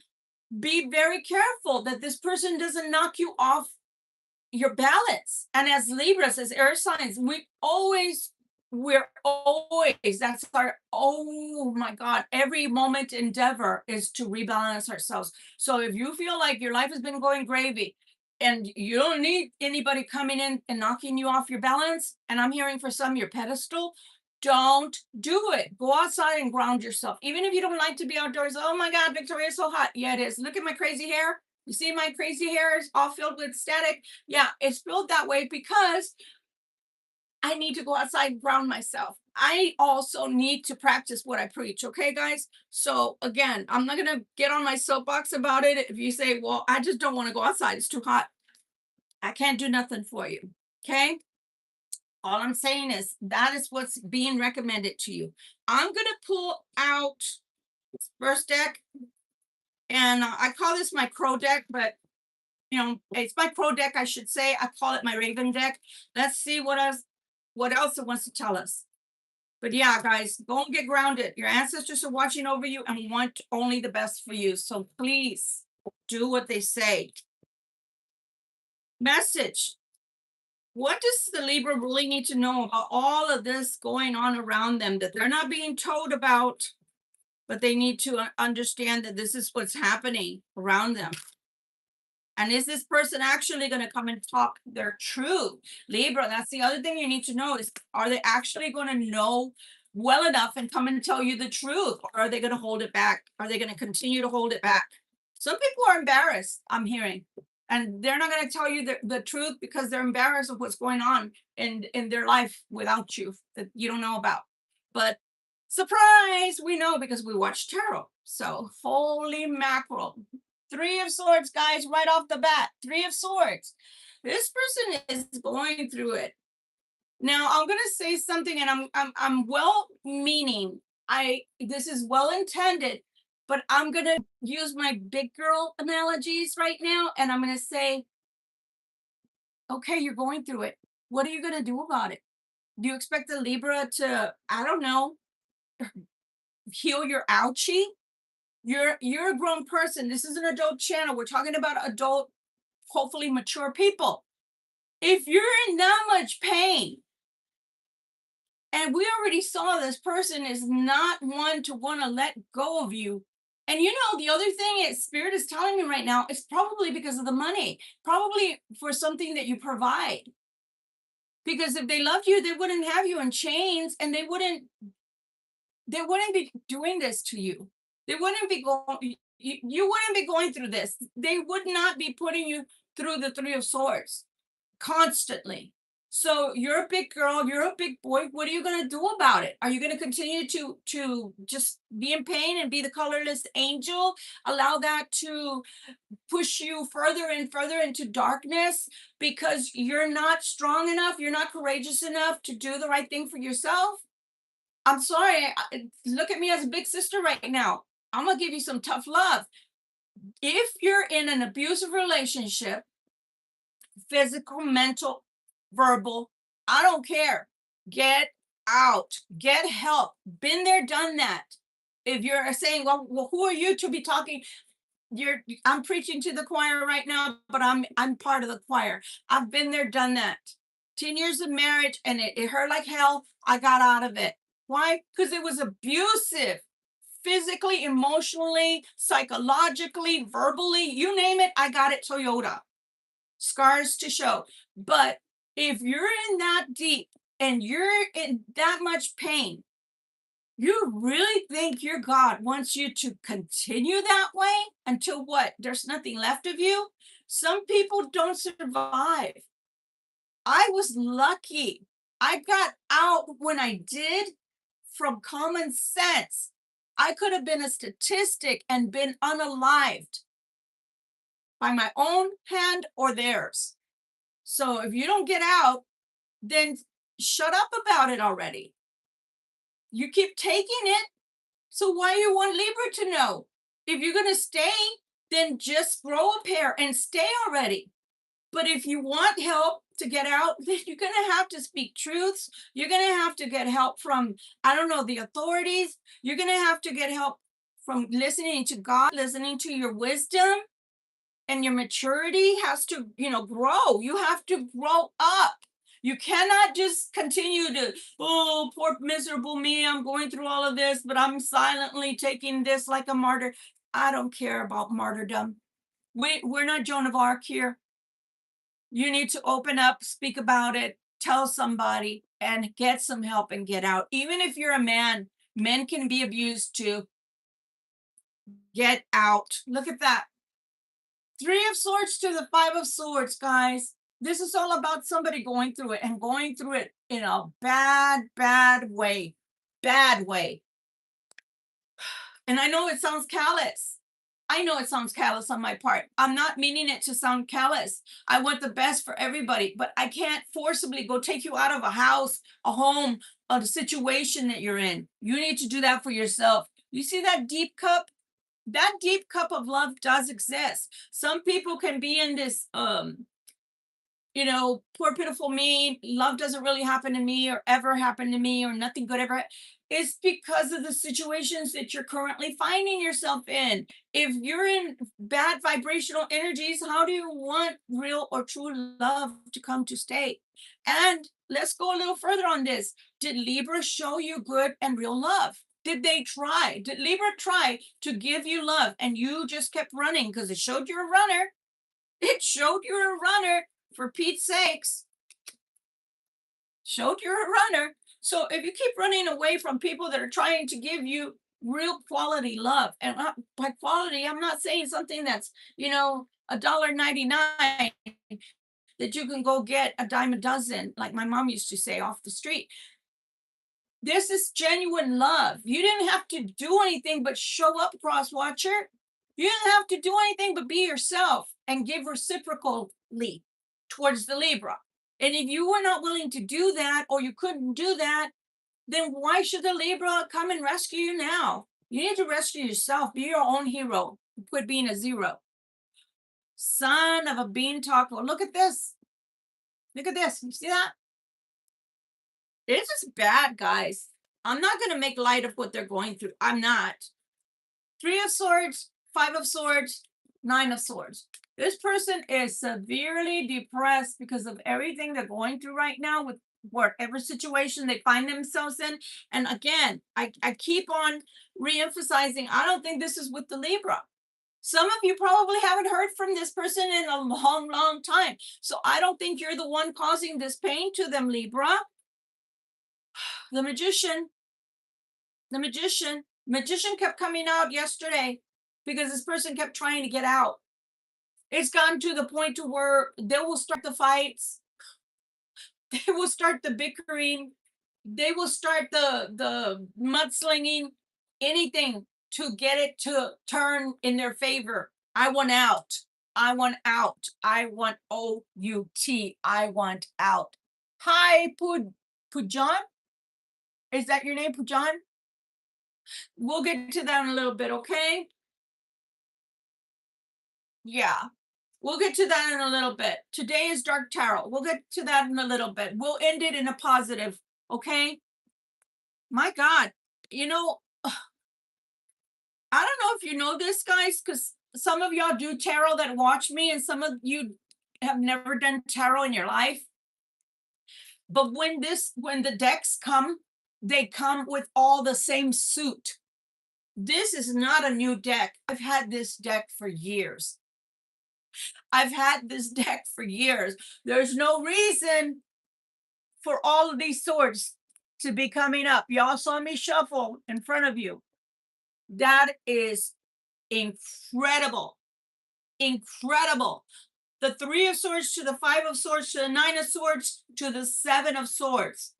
S1: be very careful that this person doesn't knock you off your balance. And as Libras, as air signs, we're always, that's our, oh my God, every moment endeavor is to rebalance ourselves. So if you feel like your life has been going gravy and you don't need anybody coming in and knocking you off your balance, and I'm hearing for some your pedestal, don't do it. Go outside and ground yourself. Even if you don't like to be outdoors, oh my God, Victoria, it's so hot. Yeah, it is. Look at my crazy hair. You see my crazy hair is all filled with static. Yeah, it's filled that way because I need to go outside and ground myself. I also need to practice what I preach. Okay, guys? So again, I'm not going to get on my soapbox about it. If you say, well, I just don't want to go outside, it's too hot, I can't do nothing for you. Okay? All I'm saying is that is what's being recommended to you. I'm going to pull out first deck, and I call this my crow deck, but it's my crow deck, I should say. I call it my raven deck. Let's see what else it wants to tell us. But yeah, guys, go and get grounded. Your ancestors are watching over you and want only the best for you. So please do what they say. Message. What does the Libra really need to know about all of this going on around them that they're not being told about, but they need to understand that this is what's happening around them? And is this person actually going to come and talk their truth? Libra, that's the other thing you need to know is, are they actually going to know well enough and come and tell you the truth? Or are they going to hold it back? Are they going to continue to hold it back? Some people are embarrassed, I'm hearing. And they're not going to tell you the truth because they're embarrassed of what's going on in their life without you that you don't know about. But surprise, we know because we watch tarot. So holy mackerel. Three of Swords, guys, right off the bat. Three of Swords. This person is going through it. Now, I'm going to say something, and I'm well meaning. This is well intended, but I'm going to use my big girl analogies right now, and I'm going to say, okay, you're going through it. What are you going to do about it? Do you expect the Libra to, I don't know, heal your ouchie? You're a grown person. This is an adult channel. We're talking about adult, hopefully mature people. If you're in that much pain, and we already saw this person is not one to want to let go of you. And the other thing is, Spirit is telling me right now, it's probably because of the money, probably for something that you provide. Because if they loved you, they wouldn't have you in chains, and they wouldn't be doing this to you. They wouldn't be going, you wouldn't be going through this. They would not be putting you through the Three of Swords constantly. So you're a big girl, you're a big boy. What are you going to do about it? Are you going to continue to just be in pain and be the colorless angel? Allow that to push you further and further into darkness because you're not strong enough, you're not courageous enough to do the right thing for yourself? I'm sorry. Look at me as a big sister right now. I'm going to give you some tough love. If you're in an abusive relationship, physical, mental, verbal, I don't care. Get out, get help. Been there, done that. If you're saying, well, who are you to be talking? I'm preaching to the choir right now, but I'm part of the choir. I've been there, done that. 10 years of marriage, and it hurt like hell. I got out of it. Why? Because it was abusive, physically, emotionally, psychologically, verbally, you name it, I got it Toyota. Scars to show. But if you're in that deep and you're in that much pain, you really think your God wants you to continue that way until what? There's nothing left of you? Some people don't survive. I was lucky. I got out when I did from common sense. I could have been a statistic and been unalived by my own hand or theirs. So if you don't get out, then shut up about it already. You keep taking it. So why you want Libra to know? If you're going to stay, then just grow a pair and stay already. But if you want help to get out, then you're going to have to speak truths. You're going to have to get help from, I don't know, the authorities. You're going to have to get help from listening to God, listening to your wisdom, and your maturity has to, grow. You have to grow up. You cannot just continue to, oh, poor miserable me. I'm going through all of this, but I'm silently taking this like a martyr. I don't care about martyrdom. We're not Joan of Arc here. You need to open up, speak about it, tell somebody, and get some help and get out. Even if you're a man, men can be abused too. Get out. Look at that. 3 of Swords to the 5 of Swords, guys. This is all about somebody going through it and going through it in a bad, bad way. Bad way. And I know it sounds callous. I know it sounds callous on my part. I'm not meaning it to sound callous. I want the best for everybody, but I can't forcibly go take you out of a house, a home, a situation that you're in. You need to do that for yourself. You see that deep cup? That deep cup of love does exist. Some people can be in this poor pitiful me, love doesn't really happen to me or ever happen to me or nothing good ever. It's because of the situations that you're currently finding yourself in. If you're in bad vibrational energies, how do you want real or true love to come to stay? And let's go a little further on this. Did Libra show you good and real love? Did they try? Did Libra try to give you love and you just kept running because it showed you're a runner? It showed you're a runner, for Pete's sakes. Showed you're a runner. So if you keep running away from people that are trying to give you real quality love, and by quality, I'm not saying something that's, $1.99 that you can go get a dime a dozen, like my mom used to say, off the street. This is genuine love. You didn't have to do anything but show up, cross watcher. You didn't have to do anything but be yourself and give reciprocally towards the Libra. And if you were not willing to do that, or you couldn't do that, then why should the Libra come and rescue you now? You need to rescue yourself. Be your own hero. Quit being a zero. Son of a bean taco. Look at this. Look at this. You see that? It's just bad, guys. I'm not going to make light of what they're going through. I'm not. 3 of Swords, 5 of Swords, 9 of Swords. This person is severely depressed because of everything they're going through right now with whatever situation they find themselves in. And again, I keep on re-emphasizing, I don't think this is with the Libra. Some of you probably haven't heard from this person in a long, long time. So I don't think you're the one causing this pain to them, Libra. The Magician kept coming out yesterday because this person kept trying to get out. It's gotten to the point to where they will start the fights. They will start the bickering. They will start the mudslinging, anything to get it to turn in their favor. I want out. I want out. I want OUT. I want out. Hi, Pujan? Is that your name, Pujan? We'll get to that in a little bit, okay? Yeah, we'll get to that in a little bit. Today is Dark Tarot. We'll get to that in a little bit. We'll end it in a positive, okay? My God, I don't know if you know this, guys, because some of y'all do tarot that watch me, and some of you have never done tarot in your life. But when the decks come, they come with all the same suit. This is not a new deck. I've had this deck for years. I've had this deck for years. There's no reason for all of these swords to be coming up. Y'all saw me shuffle in front of you. That is incredible. Incredible. The 3 of Swords to the 5 of Swords to the 9 of Swords to the 7 of Swords.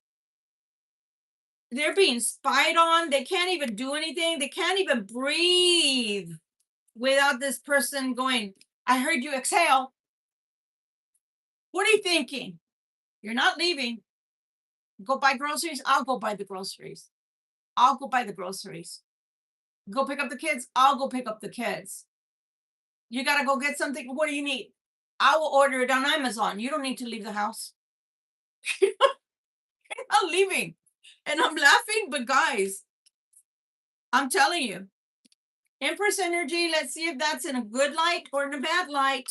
S1: They're being spied on. They can't even do anything. They can't even breathe without this person going, I heard you exhale. What are you thinking? You're not leaving. Go buy groceries. I'll go buy the groceries. I'll go buy the groceries. Go pick up the kids. I'll go pick up the kids. You got to go get something. What do you need? I will order it on Amazon. You don't need to leave the house. I'm leaving. And I'm laughing, but guys, I'm telling you, Empress energy, let's see if that's in a good light or in a bad light.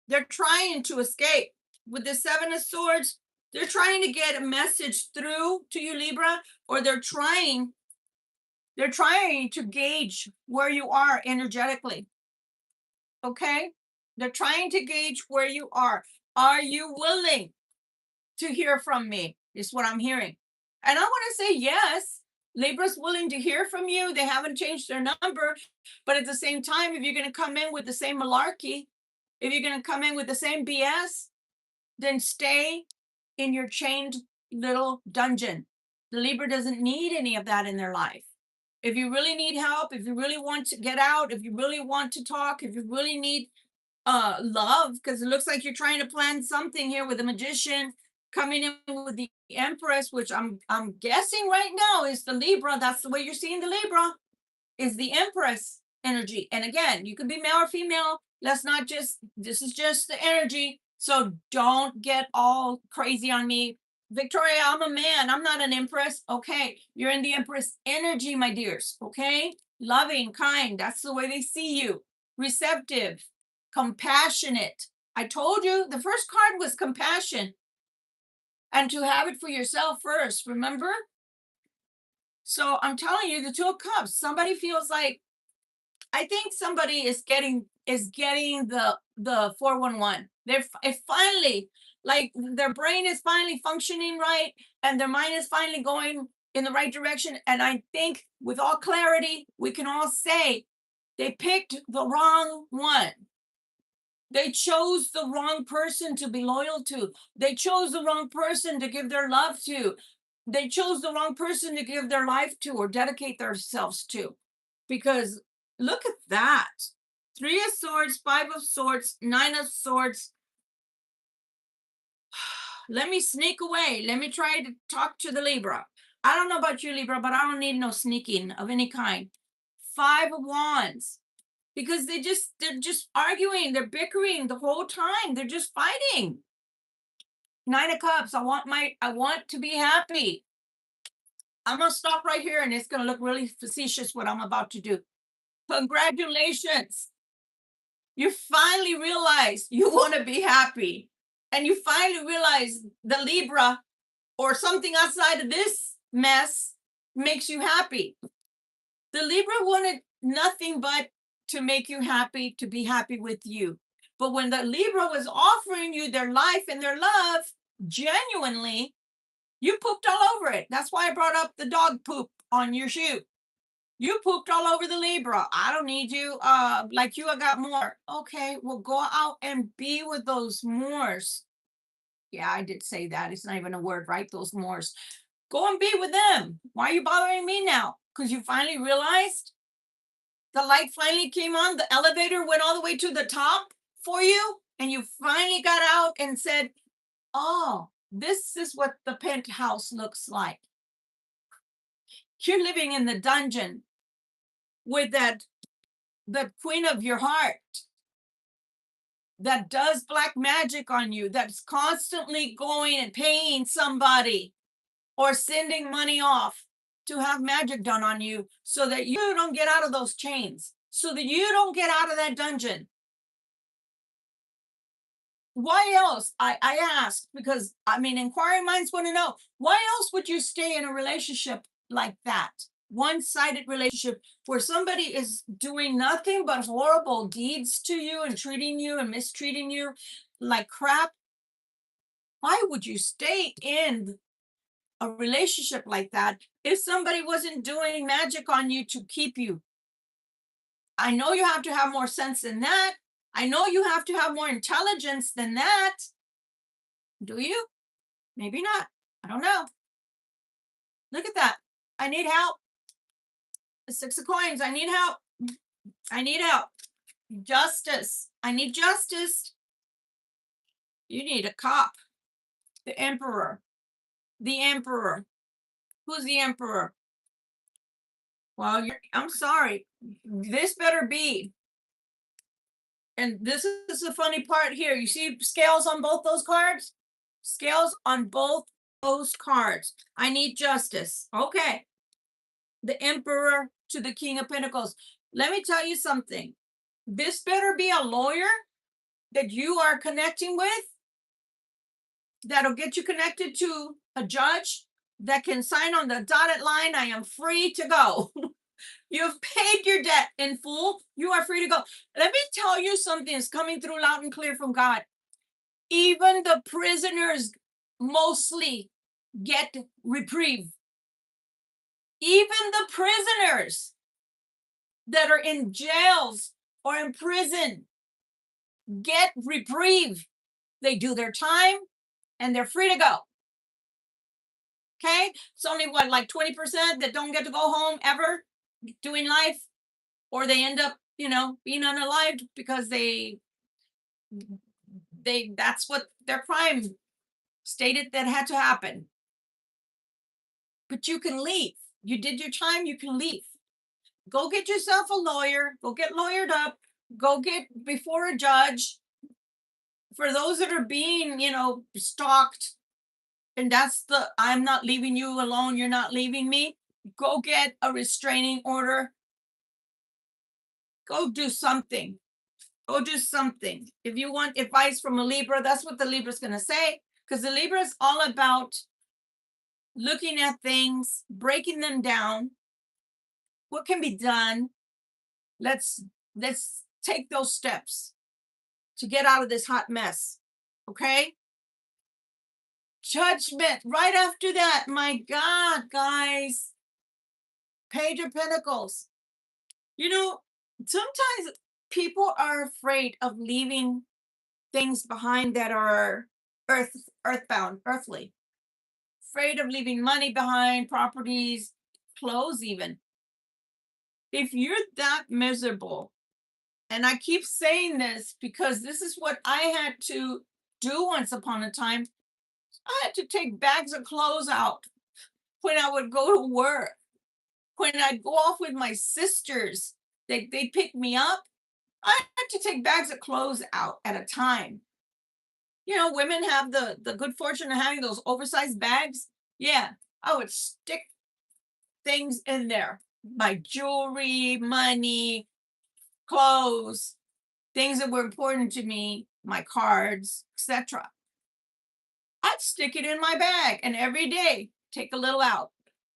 S1: They're trying to escape. With the 7 of Swords, they're trying to get a message through to you, Libra, or they're trying to gauge where you are energetically. Okay? They're trying to gauge where you are. Are you willing to hear from me? Is what I'm hearing. And I want to say yes. Libra's willing to hear from you. They haven't changed their number. But at the same time, if you're going to come in with the same malarkey, if you're going to come in with the same BS, then stay in your chained little dungeon. The Libra doesn't need any of that in their life. If you really need help, if you really want to get out, if you really want to talk, if you really need love, because it looks like you're trying to plan something here with the Magician coming in with the Empress, which I'm guessing right now is the Libra. That's the way you're seeing the Libra, is the Empress energy. And again, you could be male or female. Let's not just, this is just the energy. So don't get all crazy on me. Victoria, I'm a man. I'm not an Empress. Okay. You're in the Empress energy, my dears. Okay. Loving, kind. That's the way they see you. Receptive, compassionate. I told you the first card was compassion. And to have it for yourself first, remember? So I'm telling you, the 2 of Cups, somebody feels like, I think somebody is getting the 411. They're finally, like, their brain is finally functioning right, and their mind is finally going in the right direction. And I think with all clarity, we can all say they picked the wrong one. They chose the wrong person to be loyal to. They chose the wrong person to give their love to. They chose the wrong person to give their life to or dedicate themselves to. Because look at that. 3 of Swords, 5 of Swords, 9 of Swords. Let me sneak away. Let me try to talk to the Libra. I don't know about you, Libra, but I don't need no sneaking of any kind. 5 of Wands. Because they're just arguing, they're bickering the whole time. They're just fighting. 9 of Cups. I want to be happy. I'm gonna stop right here, and it's gonna look really facetious what I'm about to do. Congratulations. You finally realize you want to be happy. And you finally realize the Libra or something outside of this mess makes you happy. The Libra wanted nothing but to make you happy, to be happy with you. But when the Libra was offering you their life and their love, genuinely, you pooped all over it. That's why I brought up the dog poop on your shoe. You pooped all over the Libra. I don't need you. Like you, I got more. Okay, well, go out and be with those Moors. Yeah, I did say that. It's not even a word, right? Those Moors. Go and be with them. Why are you bothering me now? Because you finally realized the light finally came on. The elevator went all the way to the top for you. And you finally got out and said, oh, this is what the penthouse looks like. You're living in the dungeon with the queen of your heart that does black magic on you, that's constantly going and paying somebody or sending money off to have magic done on you so that you don't get out of those chains, so that you don't get out of that dungeon. Why else? I ask because I mean, inquiring minds want to know why else would you stay in a relationship like that? One-sided relationship where somebody is doing nothing but horrible deeds to you and treating you and mistreating you like crap. Why would you stay in a relationship like that if somebody wasn't doing magic on you to keep you? I know you have to have more sense than that. I know you have to have more intelligence than that. Do you? Maybe not. I don't know. Look at that. I need help. The Six of Coins. I need help. I need help. Justice. I need justice. You need a cop. The Emperor. The Emperor. Who's the Emperor? Well, I'm sorry. This better be. And this is the funny part here. You see scales on both those cards? Scales on both those cards. I need justice. Okay. The Emperor to the King of Pentacles. Let me tell you something. This better be a lawyer that you are connecting with that'll get you connected to a judge that can sign on the dotted line. I am free to go. You've paid your debt in full. You are free to go. Let me tell you something that's coming through loud and clear from God. Even the prisoners mostly get reprieve. Even the prisoners that are in jails or in prison get reprieve. They do their time and they're free to go. Okay? It's only what, like 20% that don't get to go home ever doing life, or they end up, being unalived because they that's what their crime stated that had to happen. But you can leave. You did your time, you can leave. Go get yourself a lawyer, go get lawyered up, go get before a judge. For those that are being, stalked, and that's the I'm not leaving you alone, you're not leaving me. Go get a restraining order. Go do something. Go do something. If you want advice from a Libra, that's what the Libra's going to say, because the Libra is all about looking at things, breaking them down. What can be done? Let's take those steps to get out of this hot mess. Okay? Judgment right after that. My God, guys. Page of Pentacles. Sometimes people are afraid of leaving things behind that are earthbound, earthly. Afraid of leaving money behind, properties, clothes even. If you're that miserable, and I keep saying this because this is what I had to do once upon a time. I had to take bags of clothes out when I would go to work. When I'd go off with my sisters, they pick me up. I had to take bags of clothes out at a time. Women have the good fortune of having those oversized bags. Yeah, I would stick things in there. My jewelry, money, clothes, things that were important to me, my cards, etc. I'd stick it in my bag and every day take a little out,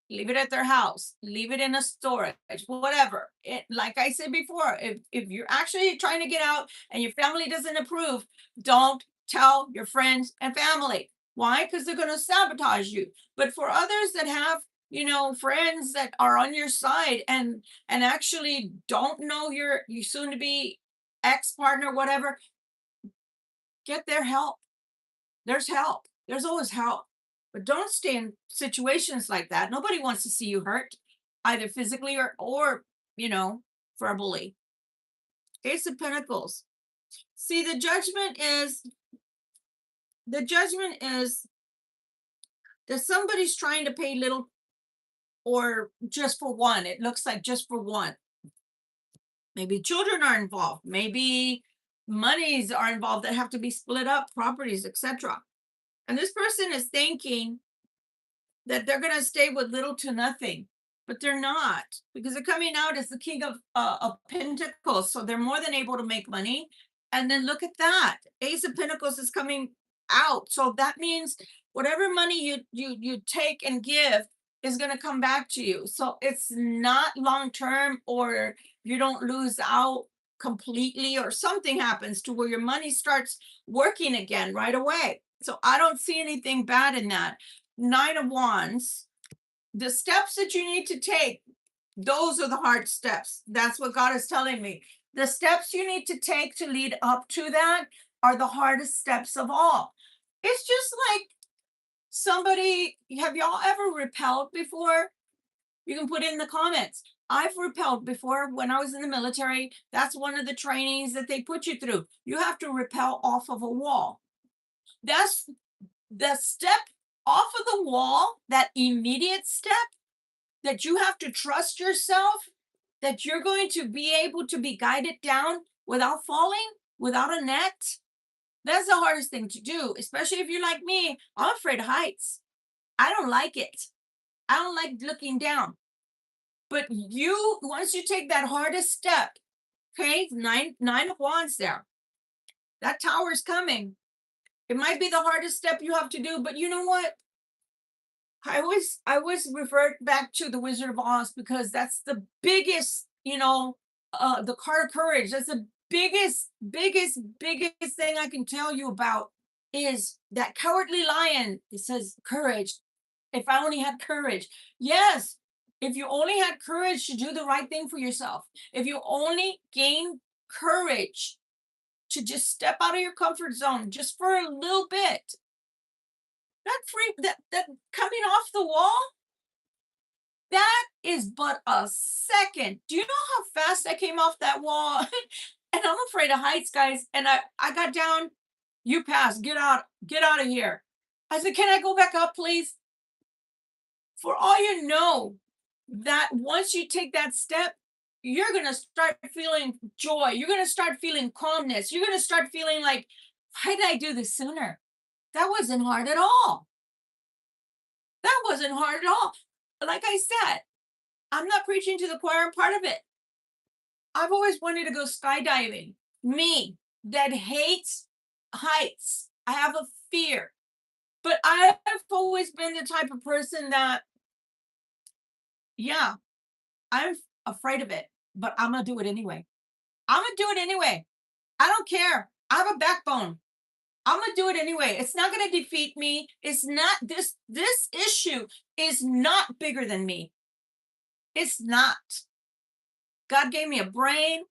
S1: leave it at their house, leave it in a storage, whatever. Like I said before, if you're actually trying to get out and your family doesn't approve, don't tell your friends and family. Why? Because they're going to sabotage you. But for others that have, friends that are on your side and actually don't know your soon to be ex-partner, whatever, get their help. There's help. There's always help. But don't stay in situations like that. Nobody wants to see you hurt, either physically or verbally. Ace of Pentacles. See, the judgment is that somebody's trying to pay little or just for one. It looks like just for one. Maybe children are involved. Maybe monies are involved that have to be split up, properties, etc. And this person is thinking that they're going to stay with little to nothing. but they're not, because they're coming out as the king of pentacles, so they're more than able to make money. And then look at that, ace of pentacles is coming out, so that means whatever money you take and give is going to come back to you. So it's not long term, or you don't lose out completely, or something happens to where your money starts working again right away. So I don't see anything bad in that. Nine of Wands, the steps that you need to take, those are the hard steps. That's what God is telling me. The steps you need to take to lead up to that are the hardest steps of all. It's just like somebody, have y'all ever repelled before? You can put it in the comments. I've repelled before when I was in the military. That's one of the trainings that they put you through. You have to repel off of a wall. That's the step off of the wall, that immediate step that you have to trust yourself, that you're going to be able to be guided down without falling, without a net. That's the hardest thing to do, especially if you're like me. I'm afraid of heights. I don't like it. I don't like looking down. But once you take that hardest step, okay, nine of wands there, that tower is coming. It might be the hardest step you have to do, but you know what? I always revert back to the Wizard of Oz, because that's the biggest, the card of courage. That's the biggest thing I can tell you about, is that cowardly lion. It says courage. If I only had courage. Yes, if you only had courage to do the right thing for yourself, if you only gain courage to just step out of your comfort zone just for a little bit, that coming off the wall, that is but a second. Do you know how fast I came off that wall? And I'm afraid of heights, guys. And I got down. You passed. Get out of here. I said, can I go back up, please? For all you know, that once you take that step, you're going to start feeling joy. You're going to start feeling calmness. You're going to start feeling like, why did I do this sooner? That wasn't hard at all. That wasn't hard at all. Like I said, I'm not preaching to the choir. I'm part of it. I've always wanted to go skydiving. Me, that hates heights. I have a fear. But I've always been the type of person that, yeah, I'm afraid of it, but I'm going to do it anyway. I'm going to do it anyway. I don't care. I have a backbone. I'm going to do it anyway. It's not going to defeat me. It's not, this issue is not bigger than me. It's not. God gave me a brain.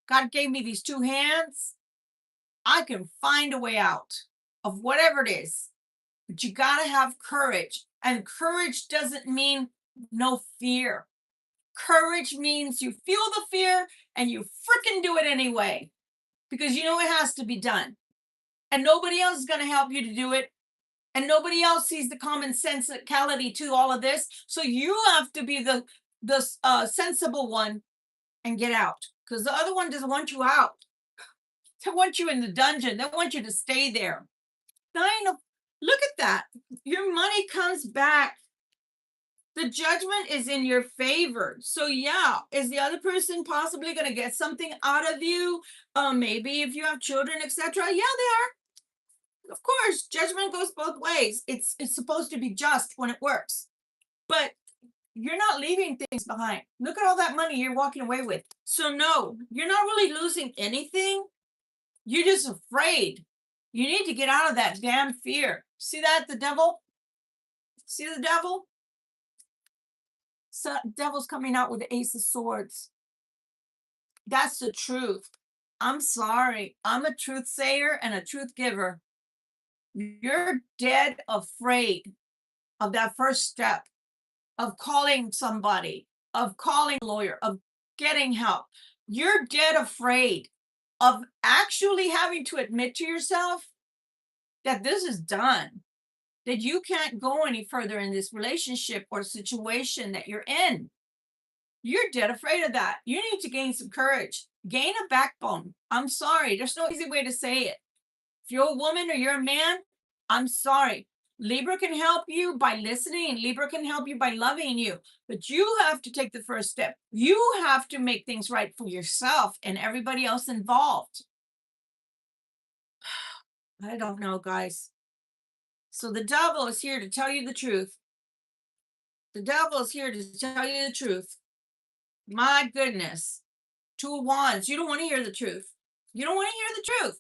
S1: God gave me these two hands. I can find a way out of whatever it is. But you got to have courage. And courage doesn't mean no fear. Courage means you feel the fear and you freaking do it anyway, because you know it has to be done. And nobody else is going to help you to do it. And nobody else sees the common sensicality to all of this. So you have to be the sensible one and get out, because the other one doesn't want you out. They want you in the dungeon. They want you to stay there. Look at that. Your money comes back. The judgment is in your favor. So yeah, is the other person possibly going to get something out of you? Maybe if you have children, etc. Yeah, they are. Of course, judgment goes both ways. It's supposed to be just when it works. But you're not leaving things behind. Look at all that money you're walking away with. So no, you're not really losing anything. You're just afraid. You need to get out of that damn fear. See that, the devil? See the devil? So devil's coming out with the Ace of Swords. That's the truth. I'm sorry. I'm a truth sayer and a truth giver. You're dead afraid of that first step, of calling somebody, of calling a lawyer, of getting help. You're dead afraid of actually having to admit to yourself that this is done, that you can't go any further in this relationship or situation that you're in. You're dead afraid of that. You need to gain some courage, gain a backbone. I'm sorry. There's no easy way to say it. If you're a woman or you're a man, I'm sorry. Libra can help you by listening, and Libra can help you by loving you. But you have to take the first step. You have to make things right for yourself and everybody else involved. I don't know, guys. So the devil is here to tell you the truth. The devil is here to tell you the truth. My goodness. Two of Wands. You don't want to hear the truth. You don't want to hear the truth.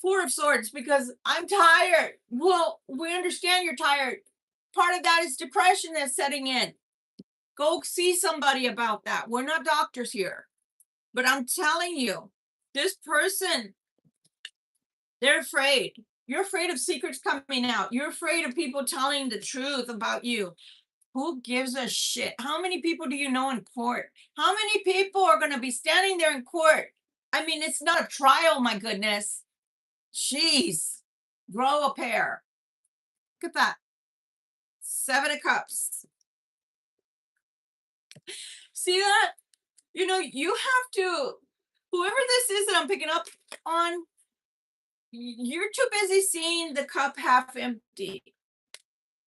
S1: Four of Swords, because I'm tired. Well, we understand you're tired. Part of that is depression that's setting in. Go see somebody about that. We're not doctors here. But I'm telling you, this person, they're afraid. You're afraid of secrets coming out. You're afraid of people telling the truth about you. Who gives a shit? How many people do you know in court? How many people are going to be standing there in court? I mean, it's not a trial, my goodness. Jeez, grow a pair. Look at that. Seven of Cups. See that? You know, you have to, whoever this is that I'm picking up on, you're too busy seeing the cup half empty.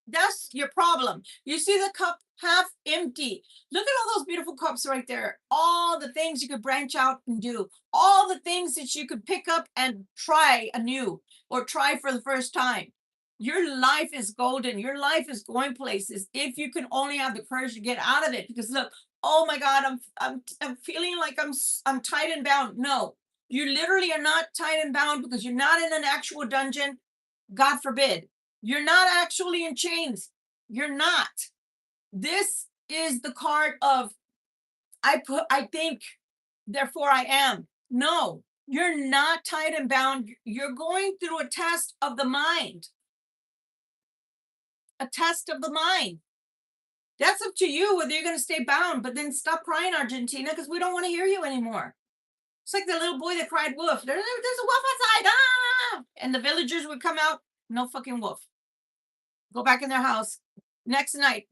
S1: That's your problem. You see the cup half empty. Look at all those beautiful cups right there. All the things you could branch out and do. All the things that you could pick up and try anew or try for the first time. Your life is golden. Your life is going places if you can only have the courage to get out of it. Because look, oh my God, I'm feeling like I'm tied and bound. No, you literally are not tied and bound because you're not in an actual dungeon. God forbid. You're not actually in chains. You're not. This is the card of I think, therefore I am. No, you're not tied and bound. You're going through a test of the mind. A test of the mind. That's up to you whether you're going to stay bound, but then stop crying, Argentina, because we don't want to hear you anymore. It's like the little boy that cried wolf. There's a wolf outside. Ah! And the villagers would come out. No fucking wolf. Go back in their house. Next night.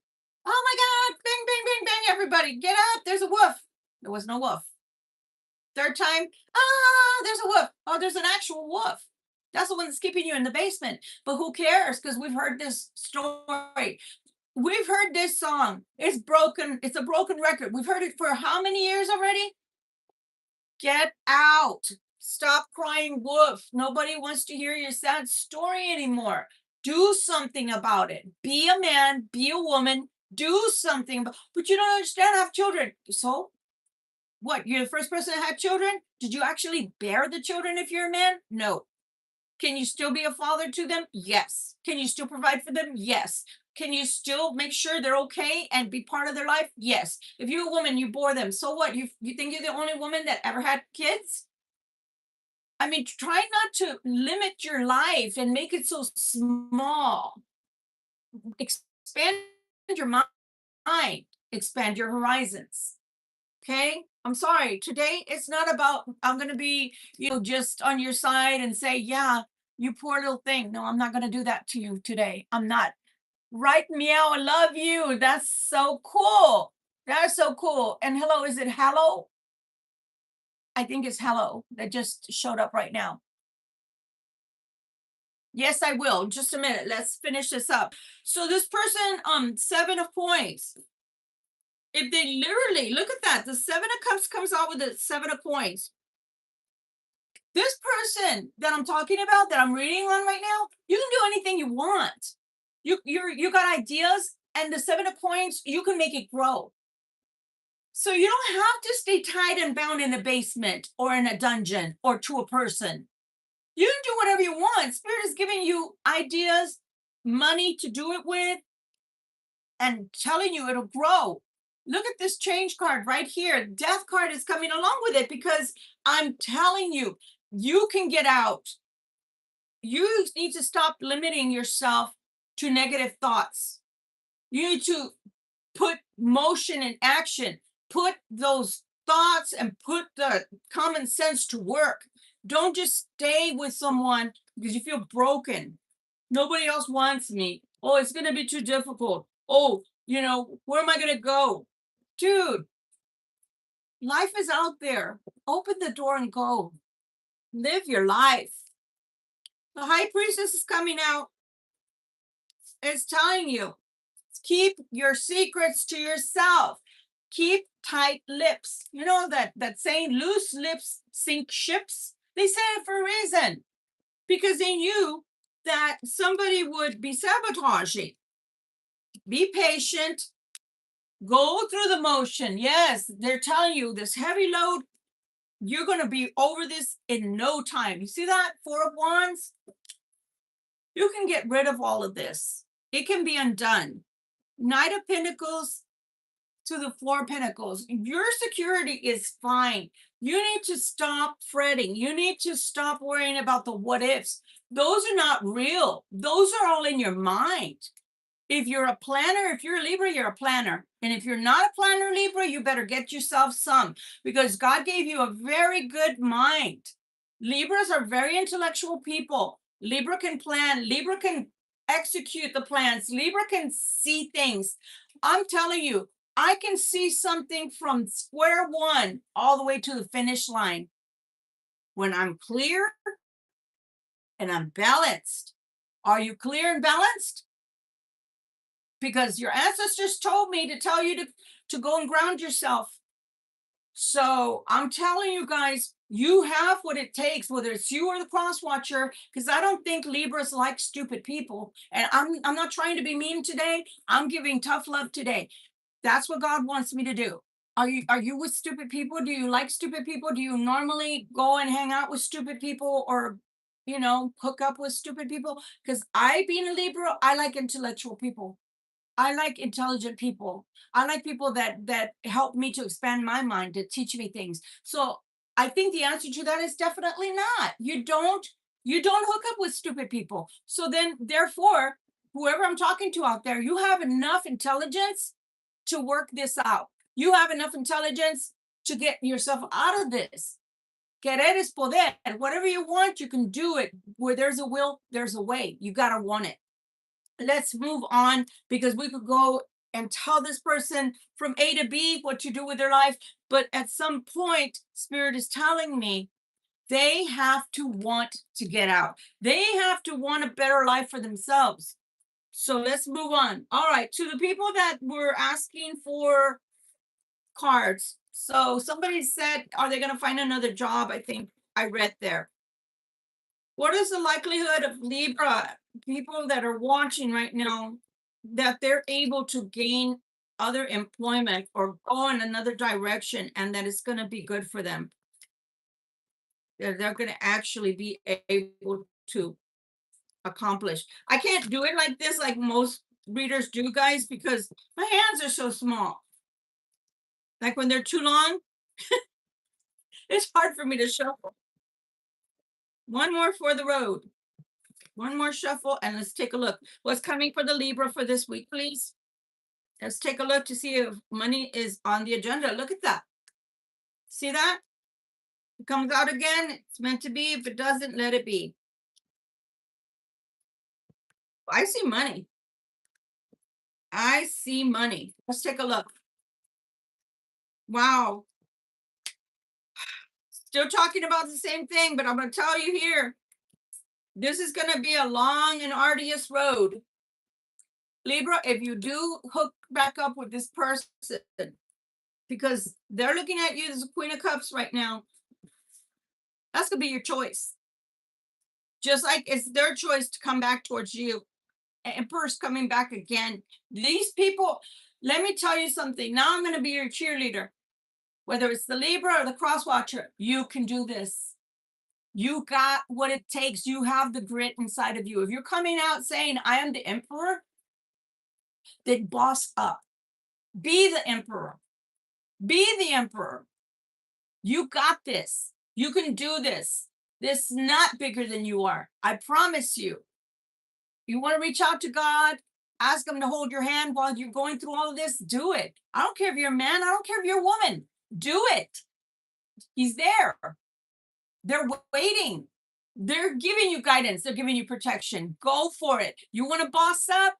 S1: Oh my God. Bang, bang, bang, bang. Everybody get up. There's a wolf. There was no wolf. Third time. Ah, there's a wolf. Oh, there's an actual wolf. That's the one that's keeping you in the basement. But who cares? Because we've heard this story. We've heard this song. It's broken. It's a broken record. We've heard it for how many years already? Get out. Stop crying wolf. Nobody wants to hear your sad story anymore. Do something about it. Be a man, be a woman, do something. But you don't understand, have children. So what? You're the first person to have children? Did you actually bear the children if you're a man? No. Can you still be a father to them? Yes. Can you still provide for them? Yes. Can you still make sure they're okay and be part of their life? Yes. If you're a woman, you bore them. So what? You think you're the only woman that ever had kids? I mean, try not to limit your life and make it so small. Expand your mind, expand your horizons. Okay. I'm sorry. Today, it's not about, I'm going to be, just on your side and say, yeah, you poor little thing. No, I'm not going to do that to you today. I'm not. Right, meow, I love you. That's so cool. That is so cool. And hello, is it hello? I think it's hello that just showed up right now. Yes, I will. Just a minute. Let's finish this up. So this person, 7 of coins. If they literally look at that, the 7 of cups comes out with the 7 of coins. This person that I'm talking about, that I'm reading on right now, you can do anything you want. You got ideas, and the 7 of coins, you can make it grow. So you don't have to stay tied and bound in a basement or in a dungeon or to a person. You can do whatever you want. Spirit is giving you ideas, money to do it with, and telling you it'll grow. Look at this change card right here. Death card is coming along with it because I'm telling you, you can get out. You need to stop limiting yourself to negative thoughts. You need to put motion in action. Put those thoughts and put the common sense to work. Don't just stay with someone because you feel broken. Nobody else wants me. Oh, it's going to be too difficult. Oh, where am I going to go? Dude, life is out there. Open the door and go. Live your life. The high priestess is coming out. is telling you, keep your secrets to yourself. Keep tight lips. You know that saying, loose lips sink ships? They say it for a reason. Because they knew that somebody would be sabotaging. Be patient. Go through the motion. Yes, they're telling you this heavy load, you're going to be over this in no time. You see that? Four of Wands? You can get rid of all of this. It can be undone. Knight of Pentacles to the Four of Pentacles. Your security is fine. You need to stop fretting. You need to stop worrying about the what ifs. Those are not real. Those are all in your mind. If you're a planner, if you're a Libra, you're a planner. And if you're not a planner, Libra, you better get yourself some, because God gave you a very good mind. Libras are very intellectual people. Libra can plan. Libra can execute the plans. Libra can see things. I'm telling you, I can see something from square one all the way to the finish line when I'm clear and I'm balanced. Are you clear and balanced? Because your ancestors told me to tell you to go and ground yourself. So I'm telling you guys, you have what it takes, whether it's you or the cross watcher, because I don't think Libras like stupid people. And I'm not trying to be mean today. I'm giving tough love today. That's what God wants me to do. Are you with stupid people? Do you like stupid people? Do you normally go and hang out with stupid people, or hook up with stupid people? Because being a Libra, I like intellectual people. I like intelligent people. I like people that help me to expand my mind, to teach me things. So I think the answer to that is definitely not. You don't hook up with stupid people. So then therefore, whoever I'm talking to out there, you have enough intelligence to work this out. You have enough intelligence to get yourself out of this. Querer es poder. Whatever you want, you can do it. Where there's a will, there's a way. You got to want it. Let's move on, because we could go and tell this person from A to B what to do with their life. But at some point, Spirit is telling me they have to want to get out. They have to want a better life for themselves. So let's move on. All right, to the people that were asking for cards. So somebody said, are they going to find another job? I think I read there. What is the likelihood of Libra people that are watching right now that they're able to gain other employment or go in another direction, and that it's going to be good for them? They're going to actually be able to accomplish. I can't do it like this, like most readers do, guys, because my hands are so small. Like when they're too long, it's hard for me to shuffle. One more for the road. One more shuffle, and let's take a look. What's coming for the Libra for this week, please? Let's take a look to see if money is on the agenda. Look at that. See that? It comes out again. It's meant to be. If it doesn't, let it be. I see money. I see money. Let's take a look. Wow. Still talking about the same thing, but I'm going to tell you here, this is going to be a long and arduous road. Libra, if you do hook back up with this person, because they're looking at you as a Queen of Cups right now, that's going to be your choice. Just like it's their choice to come back towards you. Emperor's coming back again. These people, let me tell you something. Now I'm going to be your cheerleader. Whether it's the Libra or the cross watcher, you can do this. You got what it takes. You have the grit inside of you. If you're coming out saying, I am the Emperor, then boss up. Be the Emperor. Be the Emperor. You got this. You can do this. This is not bigger than you are. I promise you. You want to reach out to God, ask him to hold your hand while you're going through all of this, do it. I don't care if you're a man. I don't care if you're a woman. Do it. He's there. They're waiting. They're giving you guidance. They're giving you protection. Go for it. You want to boss up?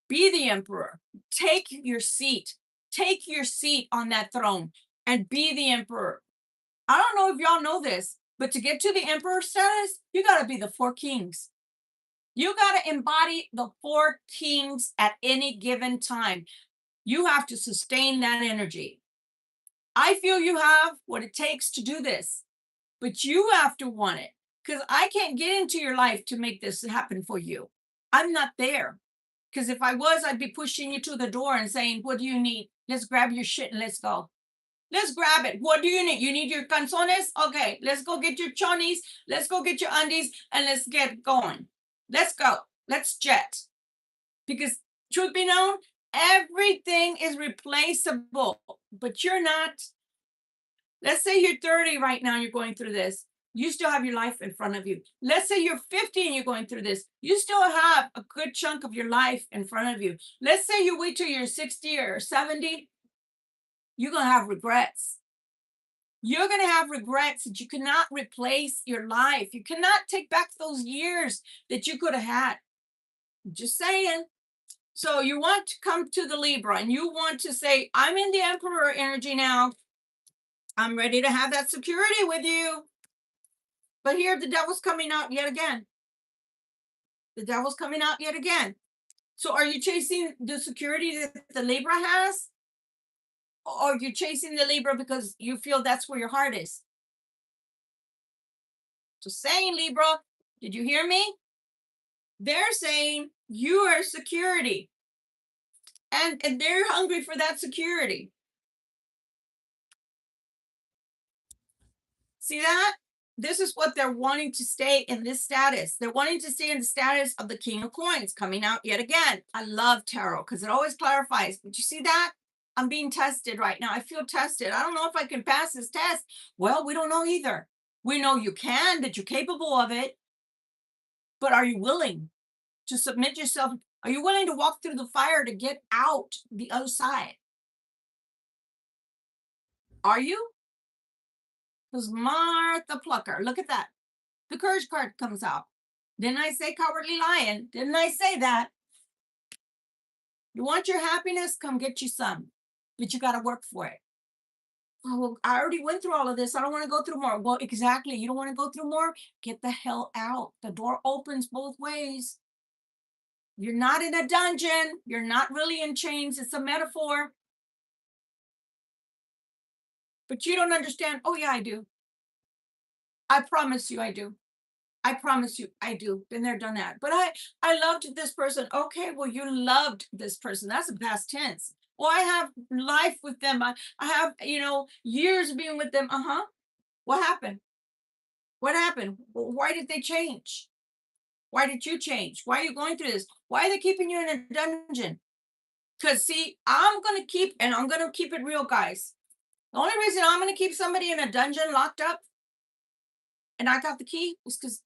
S1: Be the Emperor. Take your seat. Take your seat on that throne and be the Emperor. I don't know if y'all know this, but to get to the Emperor status, you got to be the 4 kings. You got to embody the 4 kings at any given time. You have to sustain that energy. I feel you have what it takes to do this, but you have to want it, because I can't get into your life to make this happen for you. I'm not there. Because if I was, I'd be pushing you to the door and saying, what do you need? Let's grab your shit and let's go. Let's grab it. What do you need? You need your canzones? Okay, let's go get your chonies. Let's go get your undies and let's get going. Let's go. Let's jet. Because truth be known, everything is replaceable, but you're not. Let's say you're 30 right now, you're going through this. You still have your life in front of you. Let's say you're 50 and you're going through this. You still have a good chunk of your life in front of you. Let's say you wait till you're 60 or 70. You're going to have regrets. You're going to have regrets that you cannot replace your life. You cannot take back those years that you could have had. Just saying. So you want to come to the Libra and you want to say, I'm in the Emperor energy now. I'm ready to have that security with you. But here the devil's coming out yet again. The devil's coming out yet again. So are you chasing the security that the Libra has? Or are you chasing the Libra because you feel that's where your heart is? Just saying, Libra, did you hear me? They're saying you are security. And they're hungry for that security. See that? This is what they're wanting to stay in this status. They're wanting to stay in the status of the King of Coins coming out yet again. I love tarot because it always clarifies. But you see that? I'm being tested right now. I feel tested. I don't know if I can pass this test. Well, we don't know either. We know you can, that you're capable of it. But are you willing to submit yourself? Are you willing to walk through the fire to get out the other side? Are you? Because Martha Plucker, look at that. The courage card comes out. Didn't I say cowardly lion? Didn't I say that? You want your happiness? Come get you some. But you got to work for it. Oh, well, I already went through all of this. I don't want to go through more. Well, exactly. You don't want to go through more? Get the hell out. The door opens both ways. You're not in a dungeon. You're not really in chains. It's a metaphor. But you don't understand. Oh, yeah, I do. I promise you I do. I promise you, I do. Been there, done that. But I loved this person. Okay, well, you loved this person. That's a past tense. Well, I have life with them. I have, years of being with them. Uh-huh. What happened? What happened? Why did they change? Why did you change? Why are you going through this? Why are they keeping you in a dungeon? Because see, I'm going to keep it real, guys. The only reason I'm going to keep somebody in a dungeon locked up and I got the key is because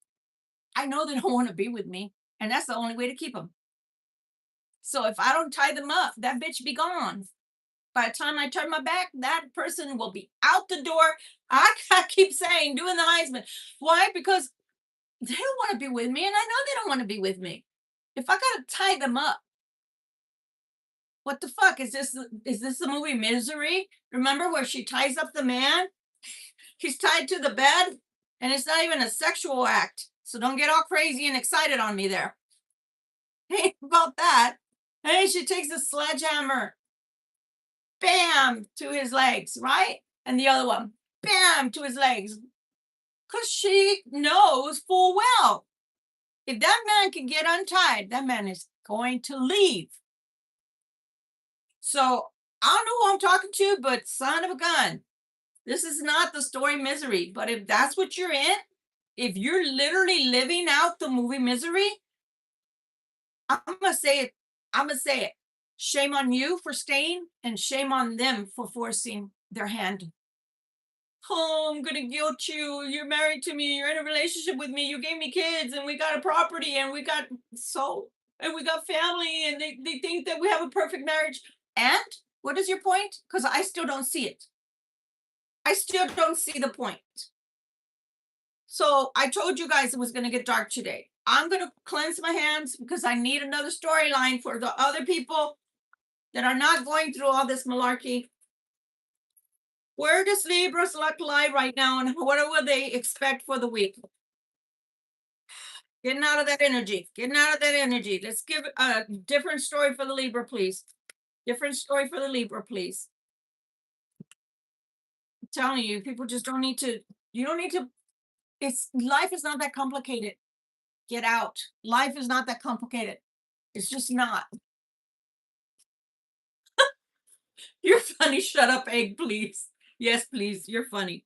S1: I know they don't want to be with me. And that's the only way to keep them. So if I don't tie them up, that bitch be gone. By the time I turn my back, that person will be out the door. I keep saying, doing the Heisman. Why? Because they don't want to be with me. And I know they don't want to be with me. If I got to tie them up, what the fuck? Is this the movie Misery? Remember where she ties up the man? He's tied to the bed and it's not even a sexual act. So don't get all crazy and excited on me there. Hey, about that. Hey, she takes a sledgehammer, bam, to his legs, right? And the other one, bam, to his legs. Because she knows full well, if that man can get untied, that man is going to leave. So I don't know who I'm talking to, but son of a gun, this is not the story Misery. But if that's what you're in, if you're literally living out the movie Misery, I'm going to say it. I'm going to say it. Shame on you for staying and shame on them for forcing their hand. Oh, I'm going to guilt you. You're married to me. You're in a relationship with me. You gave me kids and we got a property and we got and we got family and they think that we have a perfect marriage. And what is your point? Because I still don't see it. I still don't see the point. So I told you guys it was going to get dark today. I'm going to cleanse my hands because I need another storyline for the other people that are not going through all this malarkey. Where does Libra's luck lie right now and what will they expect for the week? Getting out of that energy. Getting out of that energy. Let's give a different story for the Libra, please. Different story for the Libra, please. I'm telling you, people just don't need to. You don't need to. It's life is not that complicated. Get out. Life is not that complicated. It's just not. You're funny. Shut up, egg, please. Yes, please. You're funny.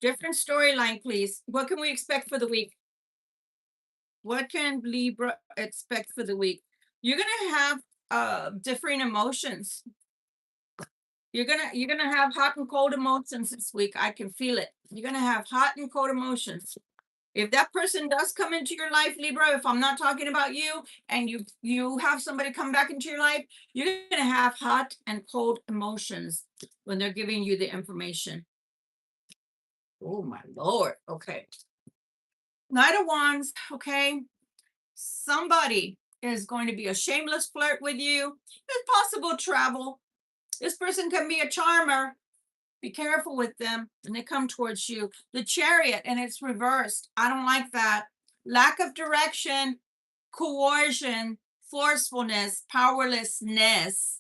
S1: Different storyline, please. What can we expect for the week? What can Libra expect for the week? You're gonna have differing emotions. You're gonna have hot and cold emotions this week. I can feel it. You're gonna have hot and cold emotions. If that person does come into your life, Libra, if I'm not talking about you, and you have somebody come back into your life, you're gonna have hot and cold emotions when they're giving you the information. Oh my Lord. Okay. Knight of Wands. Okay. Somebody is going to be a shameless flirt with you. There's possible travel. This person can be a charmer. Be careful with them when they come towards you. The Chariot, and it's reversed. I don't like that. Lack of direction, coercion, forcefulness, powerlessness,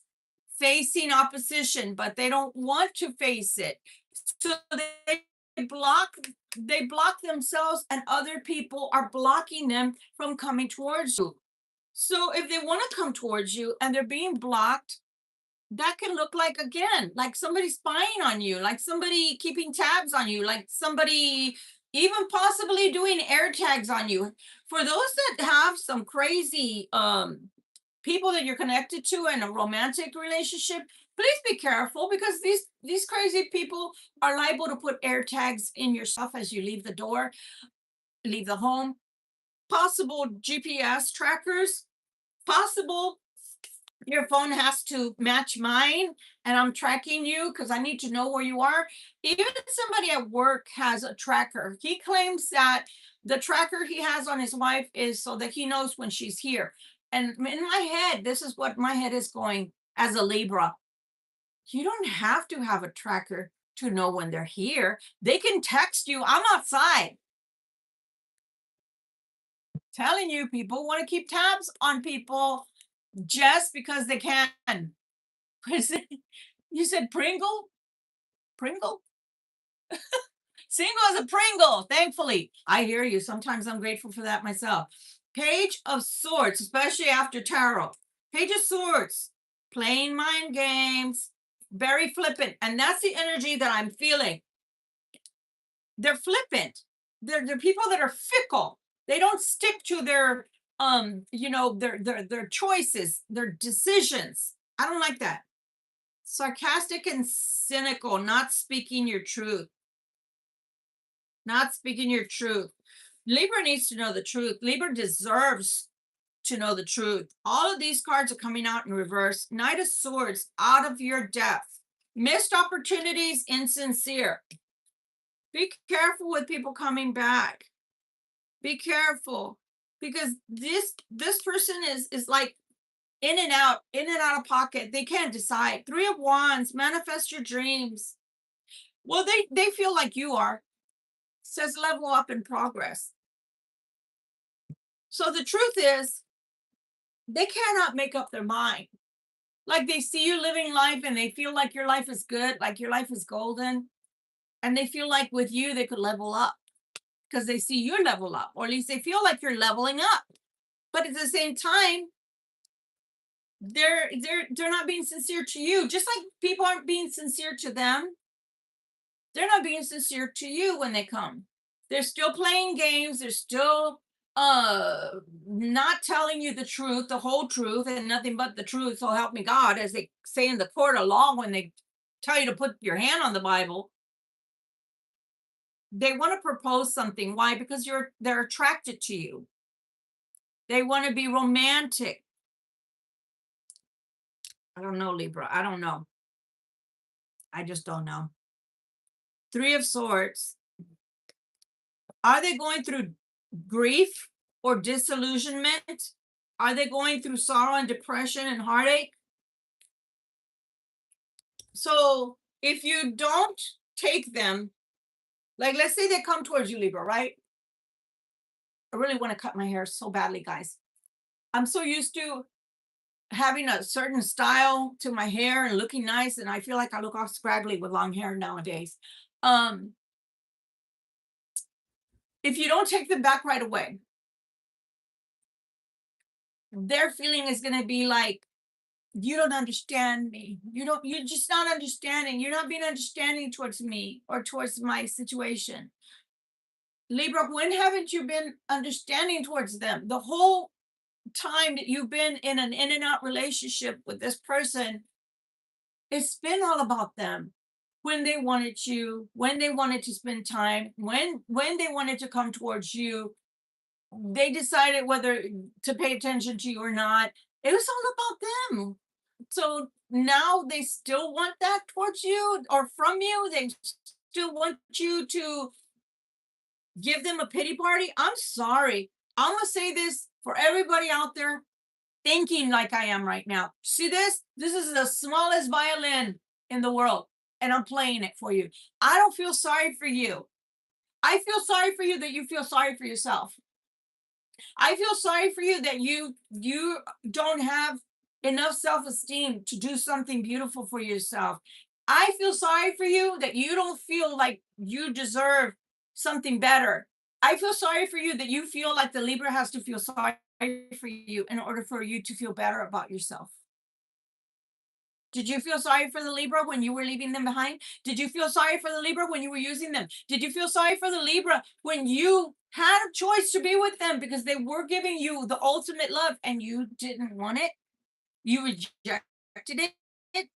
S1: facing opposition, but they don't want to face it. So block they block themselves, and other people are blocking them from coming towards you. So if they want to come towards you and they're being blocked, that can look like, again, like somebody spying on you, like somebody keeping tabs on you, like somebody even possibly doing air tags on you. For those that have some crazy people that you're connected to in a romantic relationship, please be careful, because these crazy people are liable to put air tags in your stuff as you leave the door, leave the home. Possible GPS trackers, possible your phone has to match mine, and I'm tracking you because I need to know where you are. Even somebody at work has a tracker. He claims that the tracker he has on his wife is so that he knows when she's here. And in my head, this is what my head is going as a Libra. You don't have to have a tracker to know when they're here. They can text you, I'm outside. Telling you, people want to keep tabs on people just because they can. You said Pringle? Pringle? Single as a Pringle, thankfully. I hear you. Sometimes I'm grateful for that myself. Page of Swords, especially after tarot. Page of Swords, playing mind games, very flippant. And that's the energy that I'm feeling. They're flippant. They're people that are fickle. They don't stick to their their choices, their decisions. I don't like that. Sarcastic and cynical, not speaking your truth. Not speaking your truth. Libra needs to know the truth. Libra deserves to know the truth. All of these cards are coming out in reverse. Knight of Swords, out of your depth. Missed opportunities, insincere. Be careful with people coming back. Be careful, because this person is like in and out of pocket. They can't decide. Three of Wands, manifest your dreams. Well, they feel like you are. Says level up in progress. So the truth is, they cannot make up their mind. Like, they see you living life and they feel like your life is good, like your life is golden. And they feel like with you, they could level up because they see you level up, or at least they feel like you're leveling up. But at the same time, they're not being sincere to you. Just like people aren't being sincere to them, they're not being sincere to you when they come. They're still playing games. They're still not telling you the truth, the whole truth, and nothing but the truth. So help me God, as they say in the court of law when they tell you to put your hand on the Bible. They want to propose something. Why? Because they're attracted to you. They want to be romantic. I don't know, Libra. I don't know. I just don't know. Three of Swords. Are they going through grief or disillusionment? Are they going through sorrow and depression and heartache? So if you don't take them, like, let's say they come towards you, Libra, right? I really want to cut my hair so badly, guys. I'm so used to having a certain style to my hair and looking nice, and I feel like I look all scraggly with long hair nowadays. Um, if you don't take them back right away, their feeling is going to be like, you don't understand me. You're just not understanding. You're not being understanding towards me or towards my situation. Libra, when haven't you been understanding towards them? The whole time that you've been in an in and out relationship with this person, it's been all about them. When they wanted you, when they wanted to spend time, when they wanted to come towards you, they decided whether to pay attention to you or not. It was all about them. So now they still want that towards you or from you. They still want you to give them a pity party. I'm sorry. I'm gonna say this for everybody out there thinking like I am right now. See this? This is the smallest violin in the world, and I'm playing it for you. I don't feel sorry for you. I feel sorry for you that you feel sorry for yourself. I feel sorry for you that you don't have enough self-esteem to do something beautiful for yourself. I feel sorry for you that you don't feel like you deserve something better. I feel sorry for you that you feel like the Libra has to feel sorry for you in order for you to feel better about yourself. Did you feel sorry for the Libra when you were leaving them behind? Did you feel sorry for the Libra when you were using them? Did you feel sorry for the Libra when you had a choice to be with them because they were giving you the ultimate love and you didn't want it? You rejected it?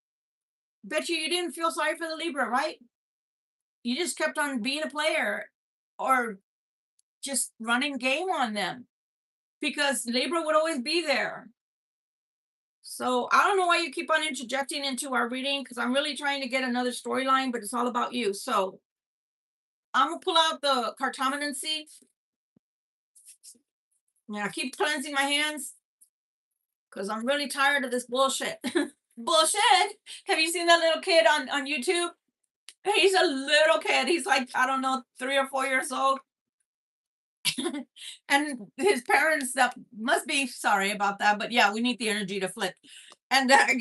S1: Bet you didn't feel sorry for the Libra, right? You just kept on being a player or just running game on them because Libra would always be there. So I don't know why you keep on interjecting into our reading because I'm really trying to get another storyline, but it's all about you. So I'm gonna pull out the cartomancy. Yeah, keep cleansing my hands because I'm really tired of this bullshit. Bullshit. Have you seen that little kid on YouTube? He's a little kid. He's like, I don't know, 3 or 4 years old. And his parents that must be sorry about that, but yeah, we need the energy to flip. And that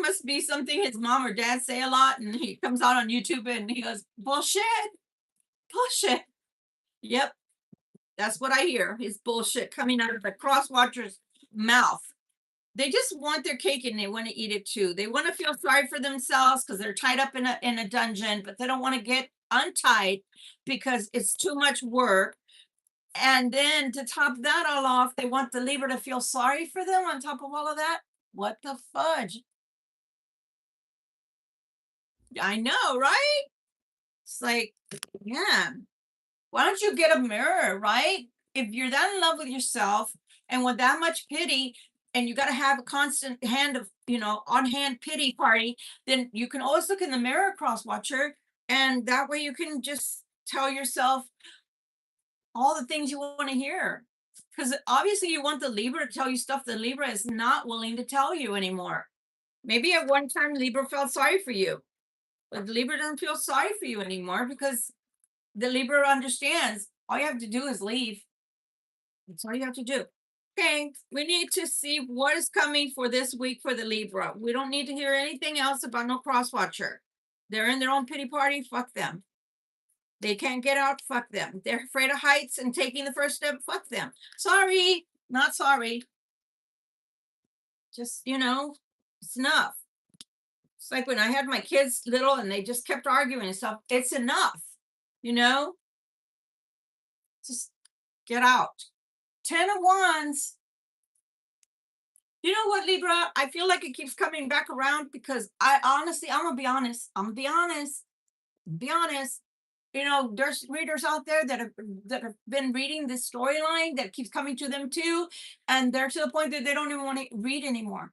S1: must be something his mom or dad say a lot, and he comes out on YouTube and he goes, bullshit, bullshit. Yep, that's what I hear. His bullshit coming out of the cross watcher's mouth. They just want their cake and they want to eat it too. They want to feel sorry for themselves because they're tied up in a dungeon, but they don't want to get untied because it's too much work. And then to top that all off, they want the Libra to feel sorry for them on top of all of that. What the fudge? I know, right? It's like, yeah, why don't you get a mirror, right? If you're that in love with yourself and with that much pity, and you got to have a constant hand of, on hand pity party, then you can always look in the mirror, cross watcher, and that way you can just tell yourself all the things you want to hear. Because obviously you want the Libra to tell you stuff the Libra is not willing to tell you anymore. Maybe at one time Libra felt sorry for you, but the Libra doesn't feel sorry for you anymore because the Libra understands all you have to do is leave. That's all you have to do. Okay, we need to see what is coming for this week for the Libra. We don't need to hear anything else about no cross watcher. They're in their own pity party. Fuck them. They can't get out. Fuck them. They're afraid of heights and taking the first step. Fuck them. Sorry, not sorry. Just, it's enough. It's like when I had my kids little and they just kept arguing and stuff. It's enough, you know? Just get out. 10 of Wands. You know what, Libra? I feel like it keeps coming back around because I'm gonna be honest. Be honest. There's readers out there that have been reading this storyline that keeps coming to them too, and they're to the point that they don't even want to read anymore.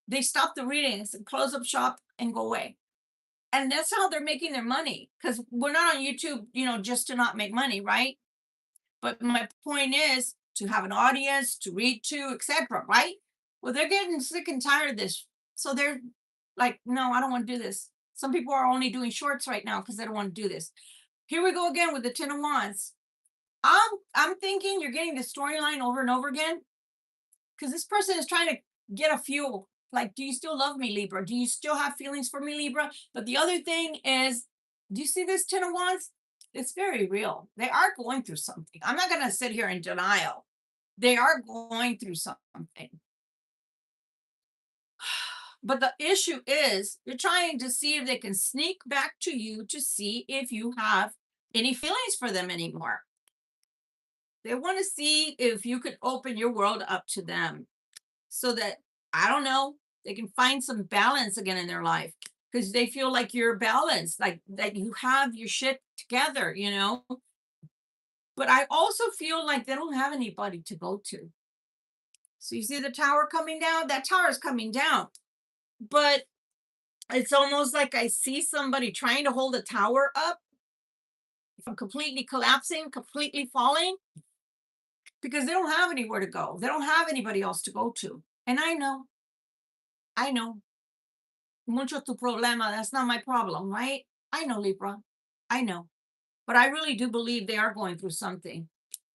S1: They stop the readings and close up shop and go away. And that's how they're making their money because we're not on YouTube, just to not make money, right? But my point is to have an audience to read to, etc. Right? Well, they're getting sick and tired of this, so they're like, no, I don't want to do this. Some people are only doing shorts right now because they don't want to do this. Here we go again with the 10 of Wands. I'm thinking you're getting the storyline over and over again because this person is trying to get a fuel. Like, do you still love me, Libra? Do you still have feelings for me, Libra? But the other thing is, do you see this Ten of Wands? It's very real. They are going through something. I'm not going to sit here in denial. They are going through something. But the issue is, you're trying to see if they can sneak back to you to see if you have any feelings for them anymore. They want to see if you could open your world up to them so that, I don't know, they can find some balance again in their life because they feel like you're balanced, like that you have your shit together, you know? But I also feel like they don't have anybody to go to. So you see the tower coming down? That tower is coming down. But it's almost like I see somebody trying to hold a tower up from completely collapsing, completely falling, because they don't have anywhere to go. They don't have anybody else to go to. And I know, mucho tu problema. That's not my problem, right? I know, Libra. I know. But I really do believe they are going through something.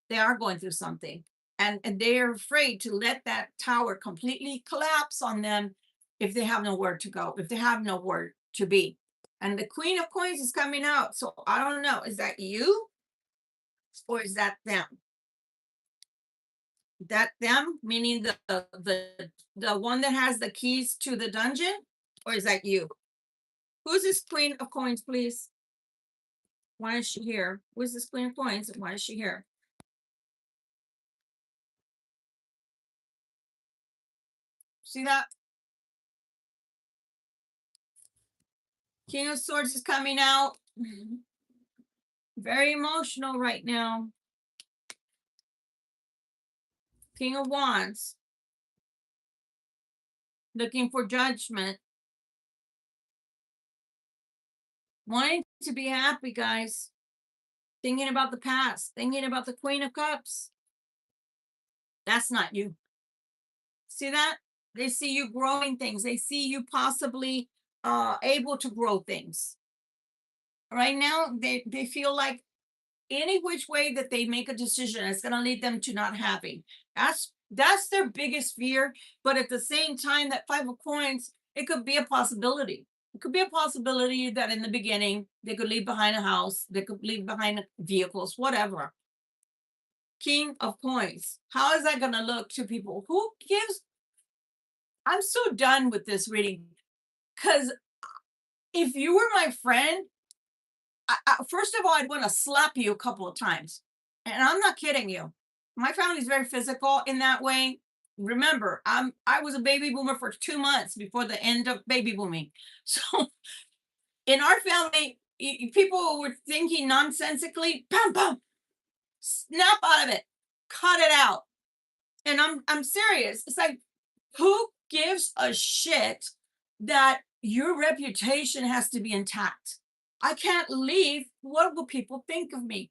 S1: They are going through something. And they're afraid to let that tower completely collapse on them if they have nowhere to go, if they have nowhere to be. And the Queen of Coins is coming out. So I don't know. Is that you or is that them? That them, meaning the one that has the keys to the dungeon, or is that you? Who's this Queen of Coins, please? Why is she here? Who's this Queen of Coins and why is she here? See that? King of Swords is coming out. Very emotional right now. King of Wands. Looking for judgment. Wanting to be happy, guys. Thinking about the past. Thinking about the Queen of Cups. That's not you. See that? They see you growing things. They see you possibly able to grow things. Right now, they feel like any which way that they make a decision, it's going to lead them to not having. That's their biggest fear. But at the same time, that Five of Coins, it could be a possibility. It could be a possibility that in the beginning they could leave behind a house, they could leave behind vehicles, whatever. King of Coins. How is that going to look to people? Who gives? I'm so done with this reading because if you were my friend, first of all, I'd want to slap you a couple of times. And I'm not kidding you. My family's very physical in that way. Remember, I was a baby boomer for 2 months before the end of baby booming. So in our family, people were thinking nonsensically, bam, bam, snap out of it, cut it out. And I'm serious. It's like, who gives a shit that your reputation has to be intact? I can't leave. What will people think of me?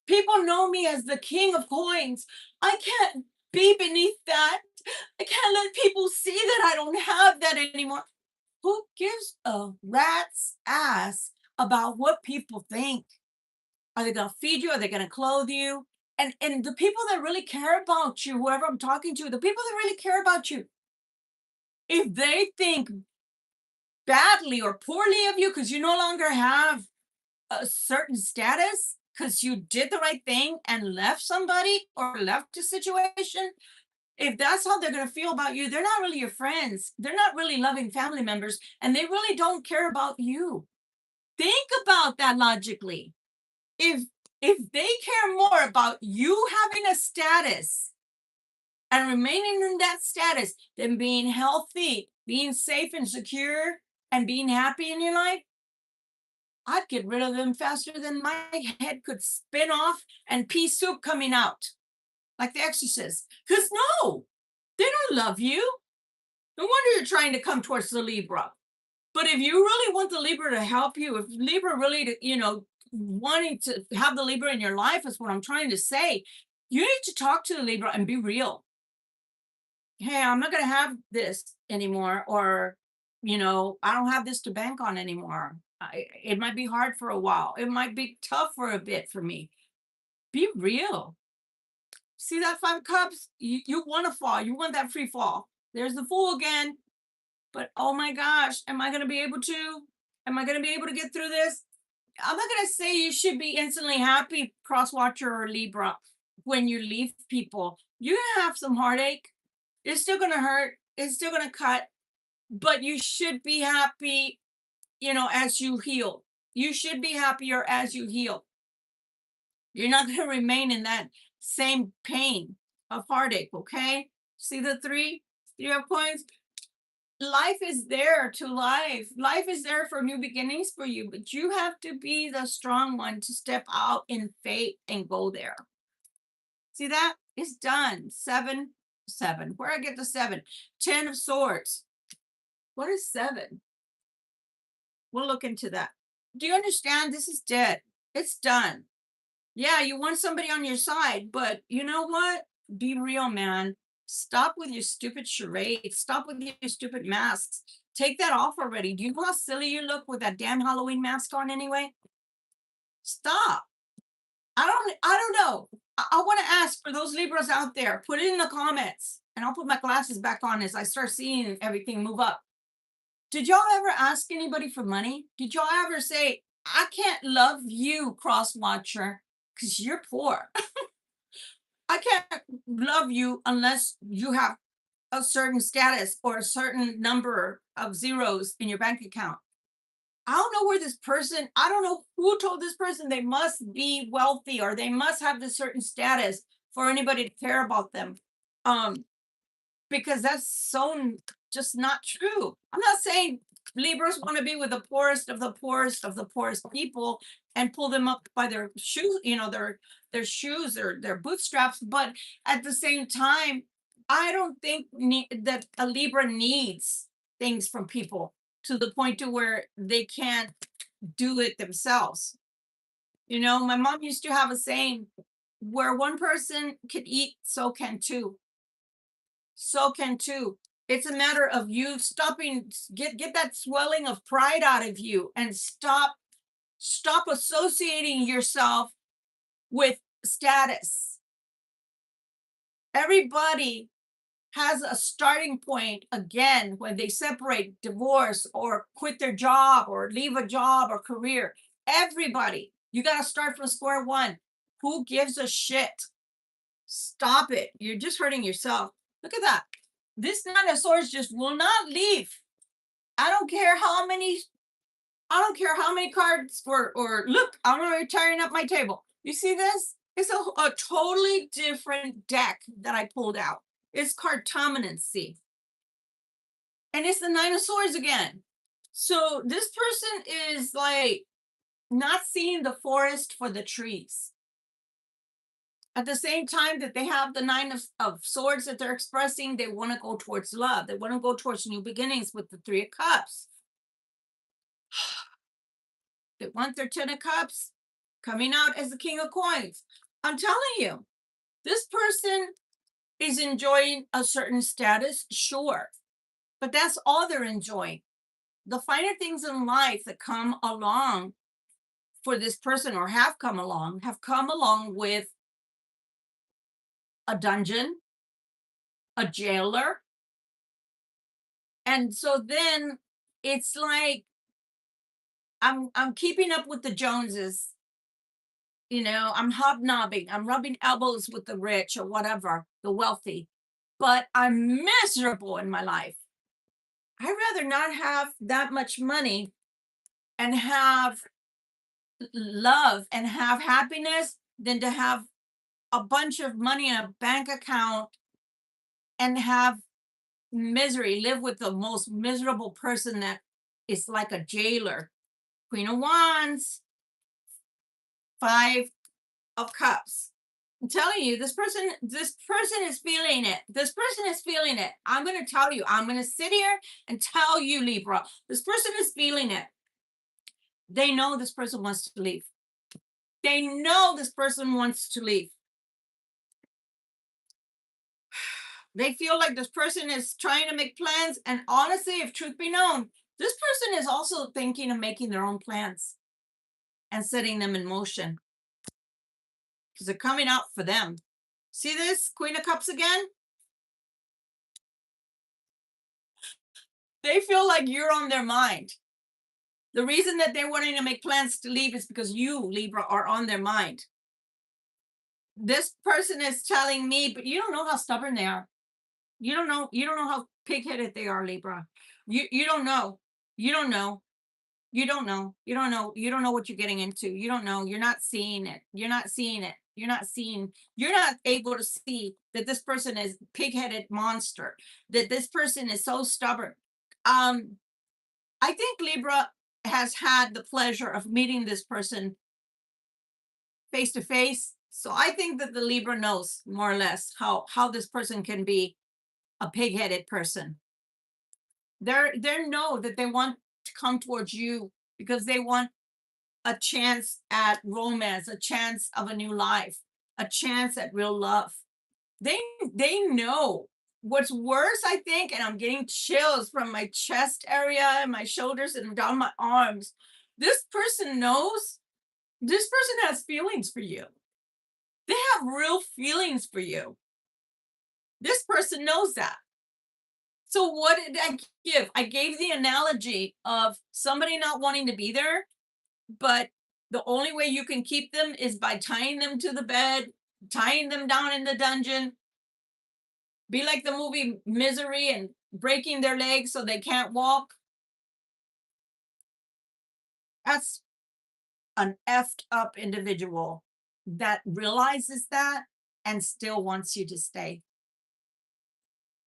S1: People know me as the King of Coins. I can't be beneath that. I can't let people see that I don't have that anymore. Who gives a rat's ass about what people think? Are they going to feed you? Are they going to clothe you? And the people that really care about you, whoever I'm talking to, the people that really care about you, if they think badly or poorly of you because you no longer have a certain status because you did the right thing and left somebody or left a situation, if that's how they're going to feel about you, they're not really your friends. They're not really loving family members and they really don't care about you. Think about that logically. If they care more about you having a status and remaining in that status than being healthy, being safe and secure, and being happy in your life, I'd get rid of them faster than my head could spin off and pea soup coming out, like the exorcist. Because no, they don't love you. No wonder you're trying to come towards the Libra. But if you really want the Libra to help you, if Libra really, wanting to have the Libra in your life is what I'm trying to say, you need to talk to the Libra and be real. Hey, I'm not going to have this anymore, or, I don't have this to bank on anymore. It might be hard for a while. It might be tough for a bit for me. Be real. See that 5 of Cups? You want to fall. You want that free fall. There's the Fool again. But oh my gosh, am I going to be able to? Am I going to be able to get through this? I'm not going to say you should be instantly happy, cross watcher or Libra, when you leave people. You're going to have some heartache. It's still going to hurt. It's still going to cut. But you should be happy, as you heal. You should be happier as you heal. You're not going to remain in that same pain of heartache, okay? See the three of coins? Life is there to life. Life is there for new beginnings for you, but you have to be the strong one to step out in faith and go there. See that? It's done. 7, 7. Where I get the 7? 10 of Swords. What is 7? We'll look into that. Do you understand? This is dead. It's done. Yeah, you want somebody on your side, but you know what? Be real, man. Stop with your stupid charades. Stop with your stupid masks. Take that off already. Do you know how silly you look with that damn Halloween mask on anyway? Stop. I don't know. I want to ask for those Libras out there, put it in the comments, and I'll put my glasses back on as I start seeing everything move up. Did y'all ever ask anybody for money? Did y'all ever say, I can't love you, cross watcher, because you're poor? I can't love you unless you have a certain status or a certain number of zeros in your bank account. I don't know where this person, I don't know who told this person they must be wealthy or they must have this certain status for anybody to care about them. Because that's so just not true. I'm not saying Libras want to be with the poorest of the poorest of the poorest people and pull them up by their shoes, their shoes or their bootstraps. But at the same time, I don't think that a Libra needs things from people to the point to where they can't do it themselves. My mom used to have a saying, where one person can eat, so can two. So can two. It's a matter of you stopping, get that swelling of pride out of you and stop associating yourself with status. Everybody has a starting point again when they separate, divorce, or quit their job or leave a job or career. Everybody, you got to start from square one. Who gives a shit? Stop it. You're just hurting yourself. Look at that. This 9 of Swords just will not leave. I don't care how many cards or look, I'm already tearing up my table. You see this? It's a totally different deck that I pulled out. It's cartomancy. And it's the 9 of Swords again. So this person is like not seeing the forest for the trees. At the same time that they have the 9 of Swords that they're expressing, they want to go towards love. They want to go towards new beginnings with the 3 of Cups. They want their 10 of Cups coming out as the King of Coins. I'm telling you, this person is enjoying a certain status, sure, but that's all they're enjoying. The finer things in life that come along for this person or have come along with a dungeon, a jailer. And so then it's like I'm keeping up with the Joneses. I'm hobnobbing, I'm rubbing elbows with the rich or whatever, the wealthy, but I'm miserable in my life. I'd rather not have that much money and have love and have happiness than to have a bunch of money in a bank account and have misery, live with the most miserable person that is like a jailer. Queen of Wands, 5 of Cups. I'm telling you, this person is feeling it. This person is feeling it. I'm going to tell you, I'm going to sit here and tell you, Libra, this person is feeling it. They know this person wants to leave. They know this person wants to leave. They feel like this person is trying to make plans. And honestly, if truth be known, this person is also thinking of making their own plans and setting them in motion. because they're coming out for them. See this Queen of Cups again? They feel like you're on their mind. The reason that they're wanting to make plans to leave is because you, Libra, are on their mind. This person is telling me, but you don't know how stubborn they are. You don't know how pig-headed they are, Libra. You don't know. You don't know. You don't know. You don't know. You don't know what you're getting into. You don't know. You're not seeing it. You're not seeing it. You're not able to see that this person is pig-headed monster, that this person is so stubborn. I think Libra has had the pleasure of meeting this person face to face. So I think that the Libra knows more or less how this person can be a pig-headed person. They know that they want to come towards you because they want a chance at romance, a chance of a new life, a chance at real love. They know. What's worse, I think, and I'm getting chills from my chest area and my shoulders and down my arms. This person knows. This person has feelings for you. They have real feelings for you. This person knows that. So what did I give? I gave the analogy of somebody not wanting to be there, but the only way you can keep them is by tying them to the bed, tying them down in the dungeon. Be like the movie Misery and breaking their legs so they can't walk. That's an effed up individual that realizes that and still wants you to stay.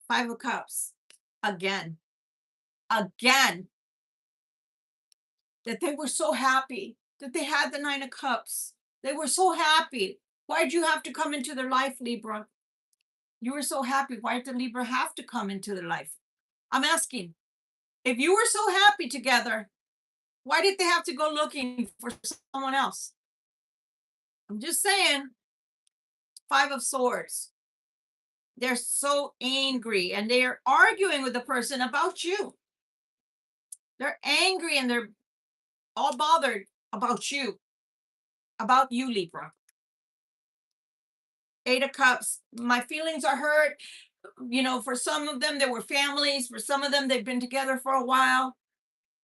S1: 5 of Cups. Again. That they were so happy that they had the 9 of Cups. They were so happy. Why'd you have to come into their life, Libra? You were so happy. Why did the Libra have to come into their life? I'm asking. If you were so happy together, why did they have to go looking for someone else? I'm just saying. 5 of Swords. They're so angry and they're arguing with the person about you. They're angry and they're all bothered about you, Libra. 8 of Cups. My feelings are hurt. You know, for some of them, there were families. For some of them, they've been together for a while.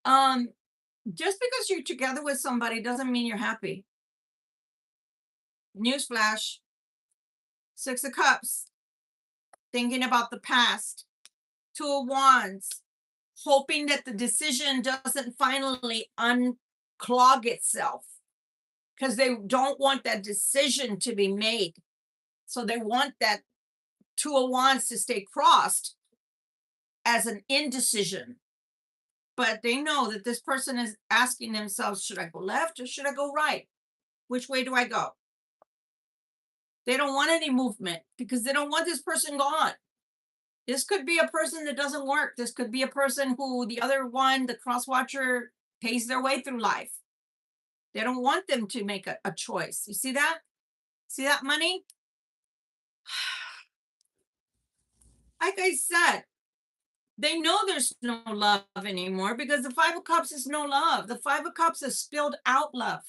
S1: Just because you're together with somebody doesn't mean you're happy. Newsflash. 6 of Cups. Thinking about the past. 2 of Wands. Hoping that the decision doesn't finally unclog itself. Because they don't want that decision to be made. So they want that 2 of Wands to stay crossed as an indecision. But they know that this person is asking themselves, should I go left or should I go right? Which way do I go? They don't want any movement because they don't want this person gone. This could be a person that doesn't work. This could be a person who the other one, the cross watcher, pays their way through life. They don't want them to make a choice. You see that? See that, money? Like I said, they know there's no love anymore because the 5 of Cups is no love. The 5 of Cups is spilled out love.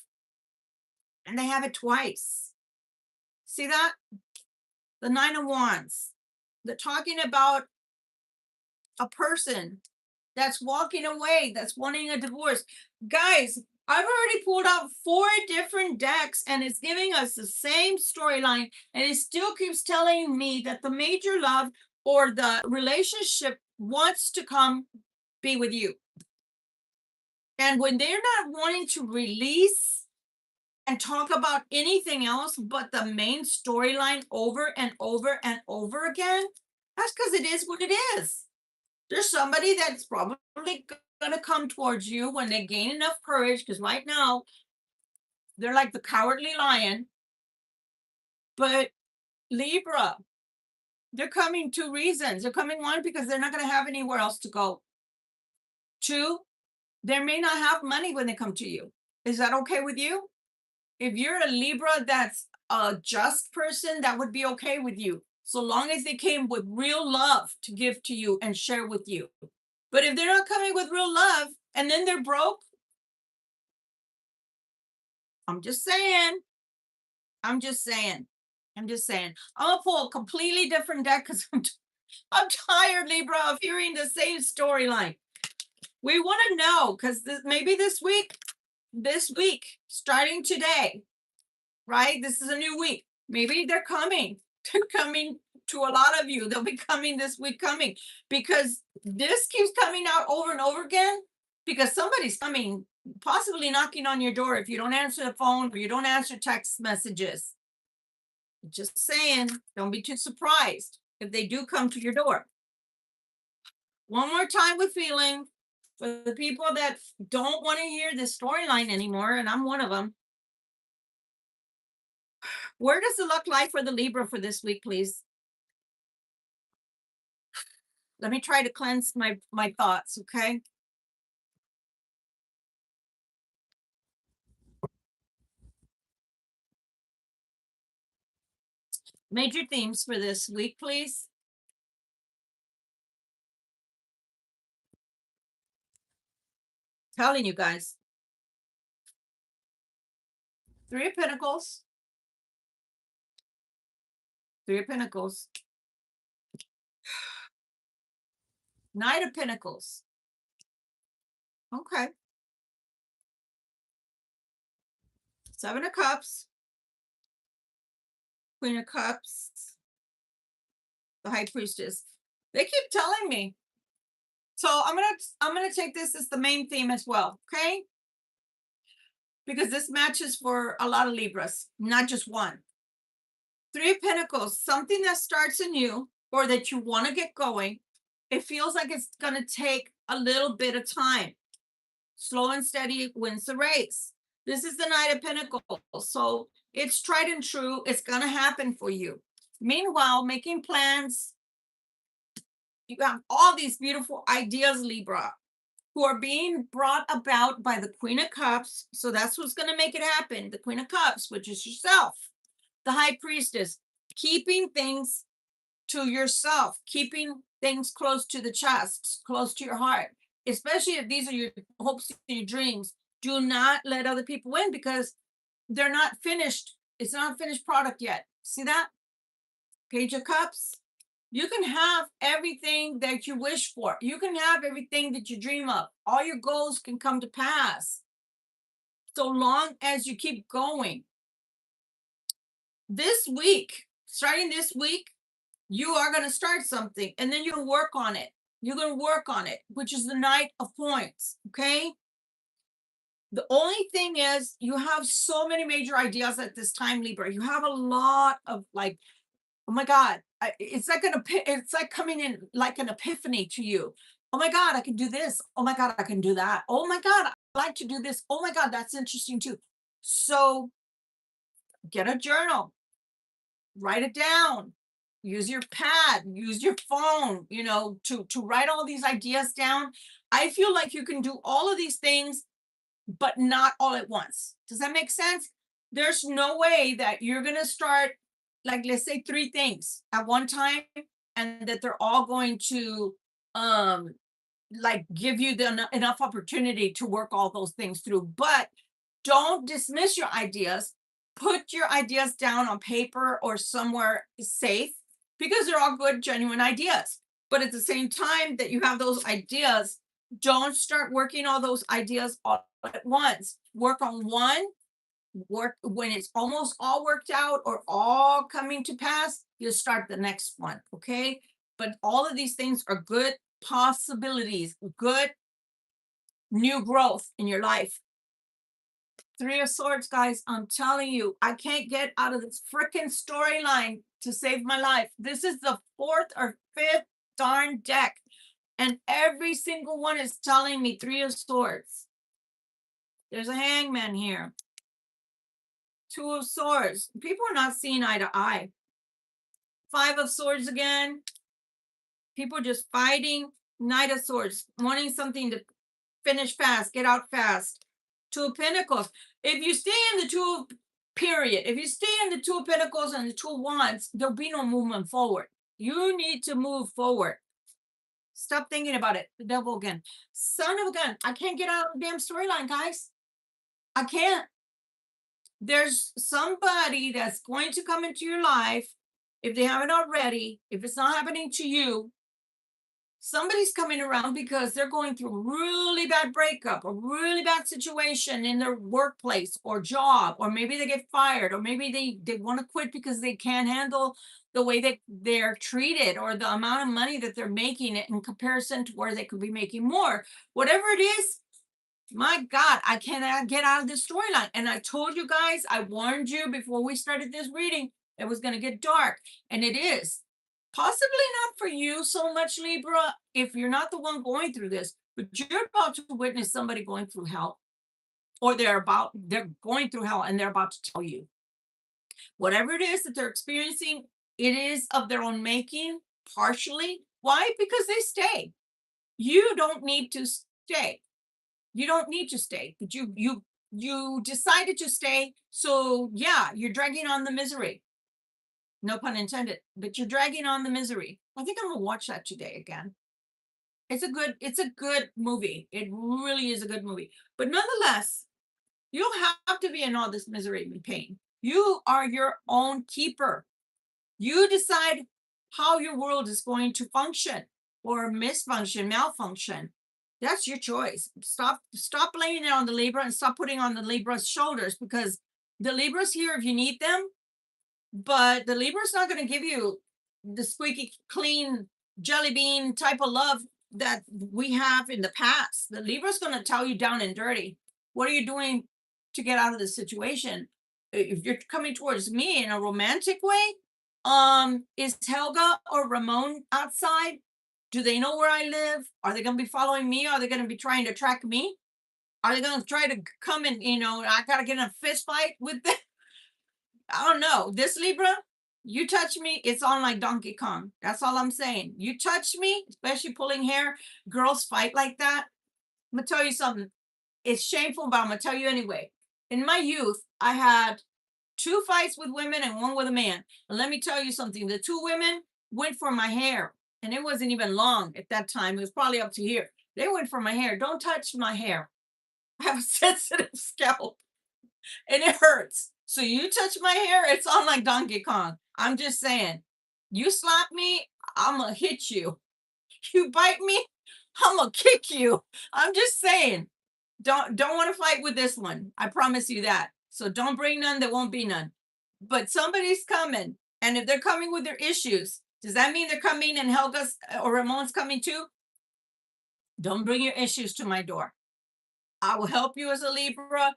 S1: And they have it twice. See that? The 9 of Wands. They're talking about a person that's walking away, that's wanting a divorce. Guys, I've already pulled out 4 different decks and it's giving us the same storyline. And it still keeps telling me that the major love or the relationship wants to come be with you. And when they're not wanting to release and talk about anything else but the main storyline over and over and over again, that's because it is what it is. There's somebody that's probably going to come towards you when they gain enough courage, because right now they're like the cowardly lion. But Libra, they're coming 2 reasons. They're coming, 1, because they're not going to have anywhere else to go. 2, they may not have money when they come to you. Is that okay with you? If you're a Libra that's a just person, that would be okay with you, so long as they came with real love to give to you and share with you. But if they're not coming with real love and then they're broke, I'm just saying, I'm just saying. I'm just saying. I'm gonna pull a completely different deck because I'm tired, Libra, of hearing the same storyline. We want to know because maybe this week, starting today, right? This is a new week. Maybe they're coming. They're coming to a lot of you. They'll be coming this week, coming because this keeps coming out over and over again because somebody's coming, possibly knocking on your door if you don't answer the phone or you don't answer text messages. Just saying, don't be too surprised if they do come to your door. One more time with feeling for the people that don't want to hear this storyline anymore, and I'm one of them. Where does it look like for the Libra for this week, please? Let me try to cleanse my thoughts, okay? Major themes for this week, please. Telling you guys. Three of Pentacles. Three of Pentacles. Knight of Pentacles. Okay. Seven of Cups. Queen of Cups. The High Priestess. They keep telling me. So I'm gonna take this as the main theme as well, okay? Because this matches for a lot of Libras, not just one. Three of Pentacles, something that starts anew or that you want to get going. It feels like it's going to take a little bit of time. Slow and steady wins the race. This is the Knight of Pentacles. So it's tried and true. It's going to happen for you. Meanwhile, making plans. You have all these beautiful ideas, Libra, who are being brought about by the Queen of Cups. So that's what's going to make it happen. The Queen of Cups, which is yourself. The High Priestess, keeping things to yourself, keeping things close to the chest, close to your heart, especially if these are your hopes and your dreams. Do not let other people in because they're not finished. It's not a finished product yet. See that? Page of Cups. You can have everything that you wish for. You can have everything that you dream of. All your goals can come to pass so long as you keep going. This week, starting this week, you are going to start something and then you're going to work on it. You're going to work on it, which is the Knight of Points. Okay. The only thing is you have so many major ideas at this time, Libra. You have a lot of like, oh my God, it's like coming in like an epiphany to you. Oh my God, I can do this. Oh my God, I can do that. Oh my God, I like to do this. Oh my God, that's interesting too. So get a journal, write it down, use your pad, use your phone, to write all these ideas down. I feel like you can do all of these things, but not all at once. Does that make sense? There's no way that you're going to start, like, let's say 3 things at one time, and that they're all going to, like, give you enough opportunity to work all those things through. But don't dismiss your ideas. Put your ideas down on paper or somewhere safe because they're all good, genuine ideas. But at the same time that you have those ideas, don't start working all those ideas all at once. Work on one, work when it's almost all worked out or all coming to pass, you start the next one, okay? But all of these things are good possibilities, good new growth in your life. Three of Swords, guys, I'm telling you, I can't get out of this freaking storyline to save my life. This is the 4th or 5th darn deck, and every single one is telling me Three of Swords. There's a Hangman here. 2 of Swords. People are not seeing eye to eye. 5 of Swords again. People just fighting. Knight of Swords, wanting something to finish fast, get out fast. 2 of Pentacles. If you stay in the if you stay in the 2 of Pentacles and the 2 of Wands, there'll be no movement forward. You need to move forward. Stop thinking about it. The Devil again. Son of a gun. I can't get out of the damn storyline, guys. I can't. There's somebody that's going to come into your life, if they haven't already, if it's not happening to you, somebody's coming around because they're going through a really bad breakup, a really bad situation in their workplace or job, or maybe they get fired, or maybe they want to quit because they can't handle the way that they're treated or the amount of money that they're making it in comparison to where they could be making more. Whatever it is, my God, I cannot get out of this storyline. And I told you guys, I warned you before we started this reading, it was going to get dark. And it is. Possibly not for you so much, Libra, if you're not the one going through this, but you're about to witness somebody going through hell, or they're going through hell and they're about to tell you. Whatever it is that they're experiencing, it is of their own making, partially. Why? Because they stay. You don't need to stay. You don't need to stay, but you decided to stay. So yeah, you're dragging on the misery. No pun intended, but you're dragging on the misery. I think I'm gonna watch that today again. It's a good movie. It really is a good movie. But nonetheless, you don't have to be in all this misery and pain. You are your own keeper. You decide how your world is going to function or misfunction, malfunction. That's your choice. Stop blaming it on the Libra and stop putting on the Libra's shoulders, because the Libra's here if you need them, but the Libra's not going to give you the squeaky clean jelly bean type of love that we have in the past. The Libra's going to tell you down and dirty, what are you doing to get out of this situation? If you're coming towards me in a romantic way, is Helga or Ramon outside? Do they know where I live? Are they going to be following me? Are they going to be trying to track me? Are they going to try to come and, I got to get in a fist fight with them? I don't know. This Libra, you touch me, it's on like Donkey Kong. That's all I'm saying. You touch me, especially pulling hair, girls fight like that. I'm going to tell you something. It's shameful, but I'm going to tell you anyway. In my youth, I had 2 fights with women and 1 with a man. And let me tell you something. The 2 women went for my hair, and it wasn't even long at that time. It was probably up to here. They went for my hair. Don't touch my hair. I have a sensitive scalp and it hurts. So you touch my hair, it's on like Donkey Kong. I'm just saying. You slap me, I'm gonna hit you. You bite me, I'm gonna kick you. I'm just saying. Don't want to fight with this one. I promise you that. So don't bring none, there won't be none. But somebody's coming. And if they're coming with their issues, does that mean they're coming and Helga's or Ramon's coming too? Don't bring your issues to my door. I will help you as a Libra.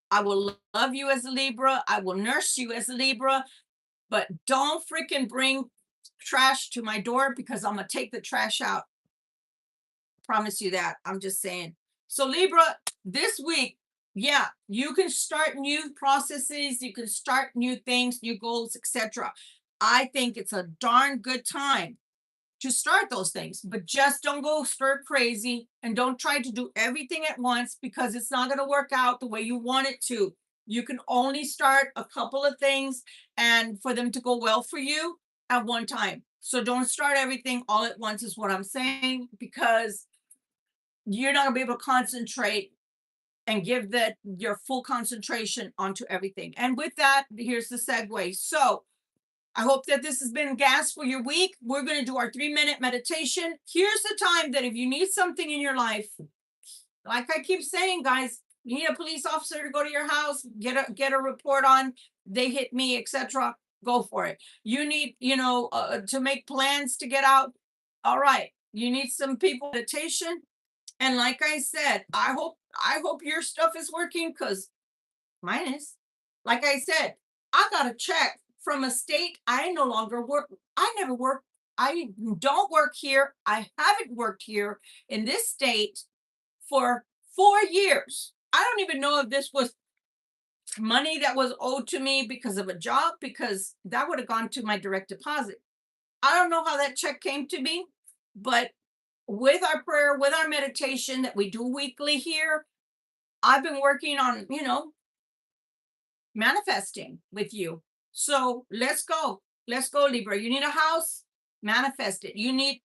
S1: I will love you as a Libra. I will nurse you as a Libra. But don't freaking bring trash to my door, because I'm going to take the trash out. Promise you that. I'm just saying. So Libra, this week, yeah, you can start new processes. You can start new things, new goals, etc. I think it's a darn good time to start those things, but just don't go stir crazy and don't try to do everything at once, because it's not going to work out the way you want it to. You can only start a couple of things and for them to go well for you at one time. So don't start everything all at once is what I'm saying, because you're not going to be able to concentrate and give your full concentration onto everything. And with that, here's the segue. So I hope that this has been gas for your week. We're going to do our 3-minute meditation. Here's the time that if you need something in your life, like I keep saying, guys, you need a police officer to go to your house, get a report on, they hit me, etc. Go for it. You need, to make plans to get out. All right. You need some people meditation. And like I said, I hope your stuff is working, because mine is. Like I said, I got a check from a state I no longer work. I never work. I don't work here. I haven't worked here in this state for 4 years. I don't even know if this was money that was owed to me because of a job, because that would have gone to my direct deposit. I don't know how that check came to me, but with our prayer, with our meditation that we do weekly here, I've been working on, manifesting with you. So let's go. Let's go, Libra. You need a house? Manifest it. You need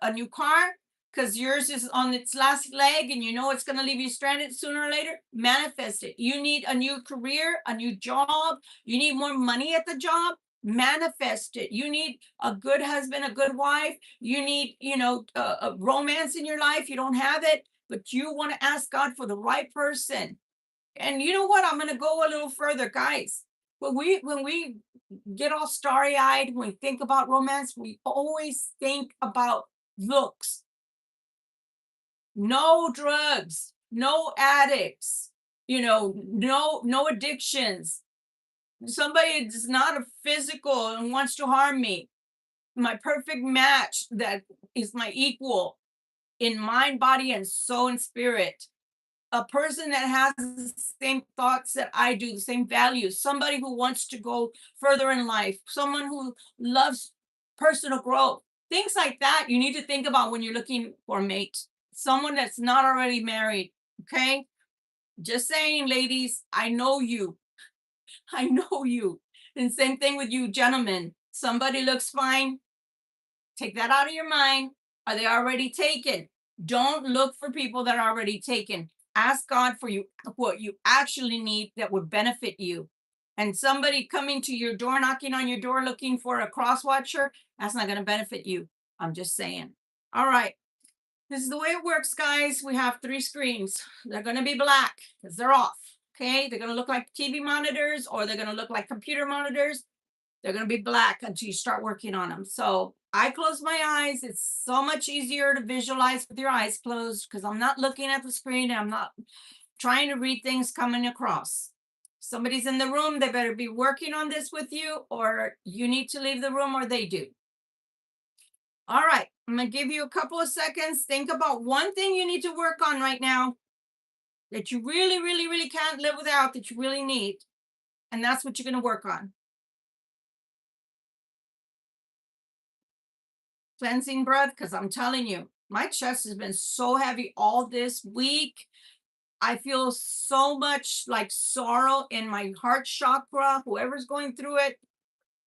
S1: a new car? because yours is on its last leg and you know it's going to leave you stranded sooner or later, manifest it. You need a new career, a new job. You need more money at the job, manifest it. You need a good husband, a good wife. You need, a romance in your life. You don't have it, but you want to ask God for the right person. And you know what? I'm going to go a little further, guys. When we get all starry-eyed, when we think about romance, we always think about looks. No drugs, no addicts, no addictions. Somebody that's not a physical and wants to harm me. My perfect match that is my equal in mind, body, and soul and spirit. A person that has the same thoughts that I do, the same values, somebody who wants to go further in life, someone who loves personal growth, things like that. You need to think about when you're looking for a mate, someone that's not already married. Okay. Just saying, ladies, I know you. I know you. And same thing with you, gentlemen. Somebody looks fine. Take that out of your mind. Are they already taken? Don't look for people that are already taken. Ask God for you what you actually need that would benefit you. And somebody coming to your door, knocking on your door, looking for a cross watcher, that's not going to benefit you. I'm just saying. All right. This is the way it works, guys. We have 3 screens. They're going to be black because they're off. Okay. They're going to look like TV monitors or they're going to look like computer monitors. They're going to be black until you start working on them. So I close my eyes. It's so much easier to visualize with your eyes closed because I'm not looking at the screen and I'm not trying to read things coming across. If somebody's in the room, they better be working on this with you, or you need to leave the room, or they do. All right, I'm going to give you a couple of seconds. Think about one thing you need to work on right now that you really, really, really can't live without, that you really need. And that's what you're going to work on. Cleansing breath, because I'm telling you, my chest has been so heavy all this week. I feel so much like sorrow in my heart chakra. Whoever's going through it,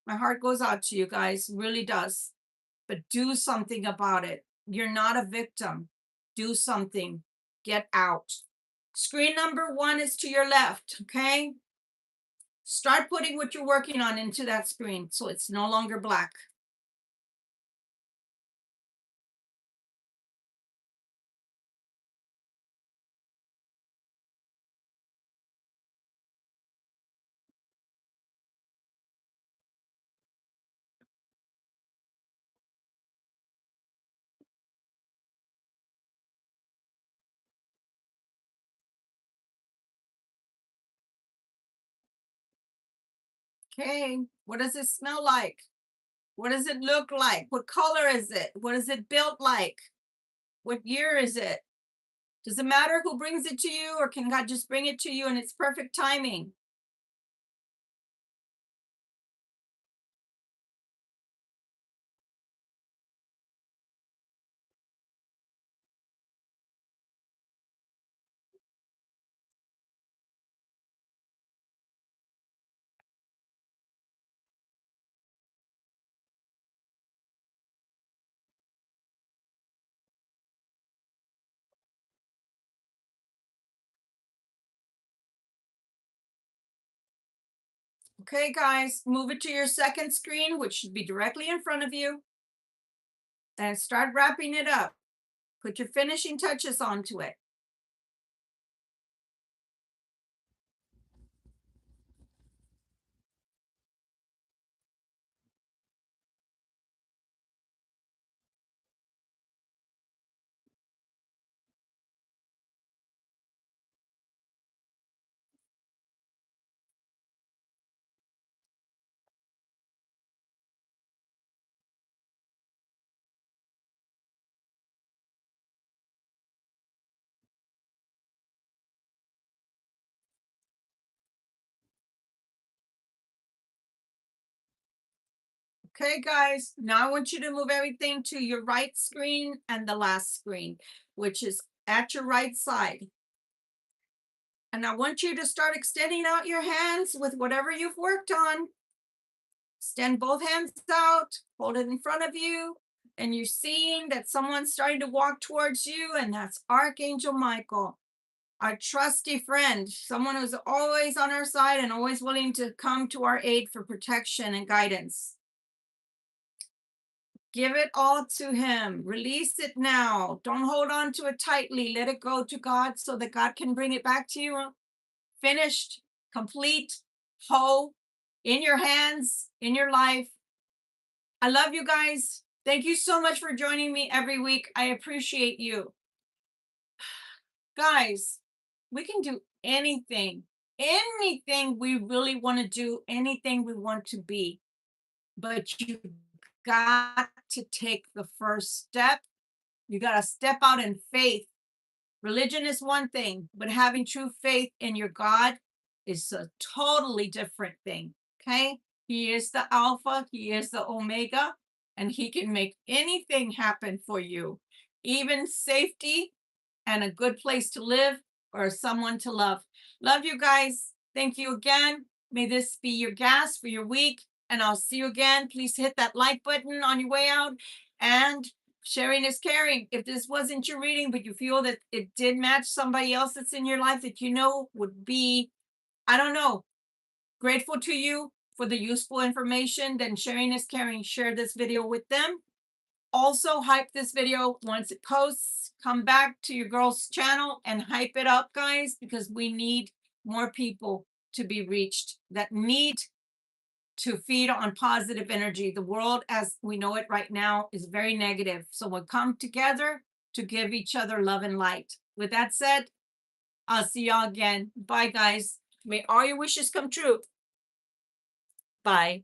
S1: my heart goes out to you guys, really does. But do something about it. You're not a victim. Do something. Get out. Screen number 1 is to your left, okay? Start putting what you're working on into that screen so it's no longer black. Okay, what does it smell like? What does it look like? What color is it? What is it built like? What year is it? Does it matter who brings it to you, or can God just bring it to you and it's perfect timing? Okay, guys, move it to your second screen, which should be directly in front of you, and start wrapping it up. Put your finishing touches onto it. Okay, guys, now I want you to move everything to your right screen and the last screen, which is at your right side. And I want you to start extending out your hands with whatever you've worked on. Extend both hands out, hold it in front of you, and you're seeing that someone's starting to walk towards you, and that's Archangel Michael, our trusty friend, someone who's always on our side and always willing to come to our aid for protection and guidance. Give it all to him. Release it now. Don't hold on to it tightly. Let it go to God so that God can bring it back to you finished, complete, whole, in your hands, in your life. I love you guys. Thank you so much for joining me every week. I appreciate you. Guys, we can do anything we really want to do, anything we want to be. But you got to take the first step. You got to step out in faith. Religion is one thing, but having true faith in your God is a totally different thing. Okay? He is the Alpha, He is the Omega, and He can make anything happen for you, even safety and a good place to live or someone to love. Love you guys. Thank you again. May this be your gas for your week, and I'll see you again. Please hit that like button on your way out, and sharing is caring. If this wasn't your reading, but you feel that it did match somebody else that's in your life that you know would be, I don't know, grateful to you for the useful information, then sharing is caring. Share this video with them. Also, hype this video once it posts. Come back to your girl's channel and hype it up, guys, because we need more people to be reached that need to feed on positive energy. The world as we know it right now is very negative. So we'll come together to give each other love and light. With that said, I'll see y'all again. Bye, guys. May all your wishes come true. Bye.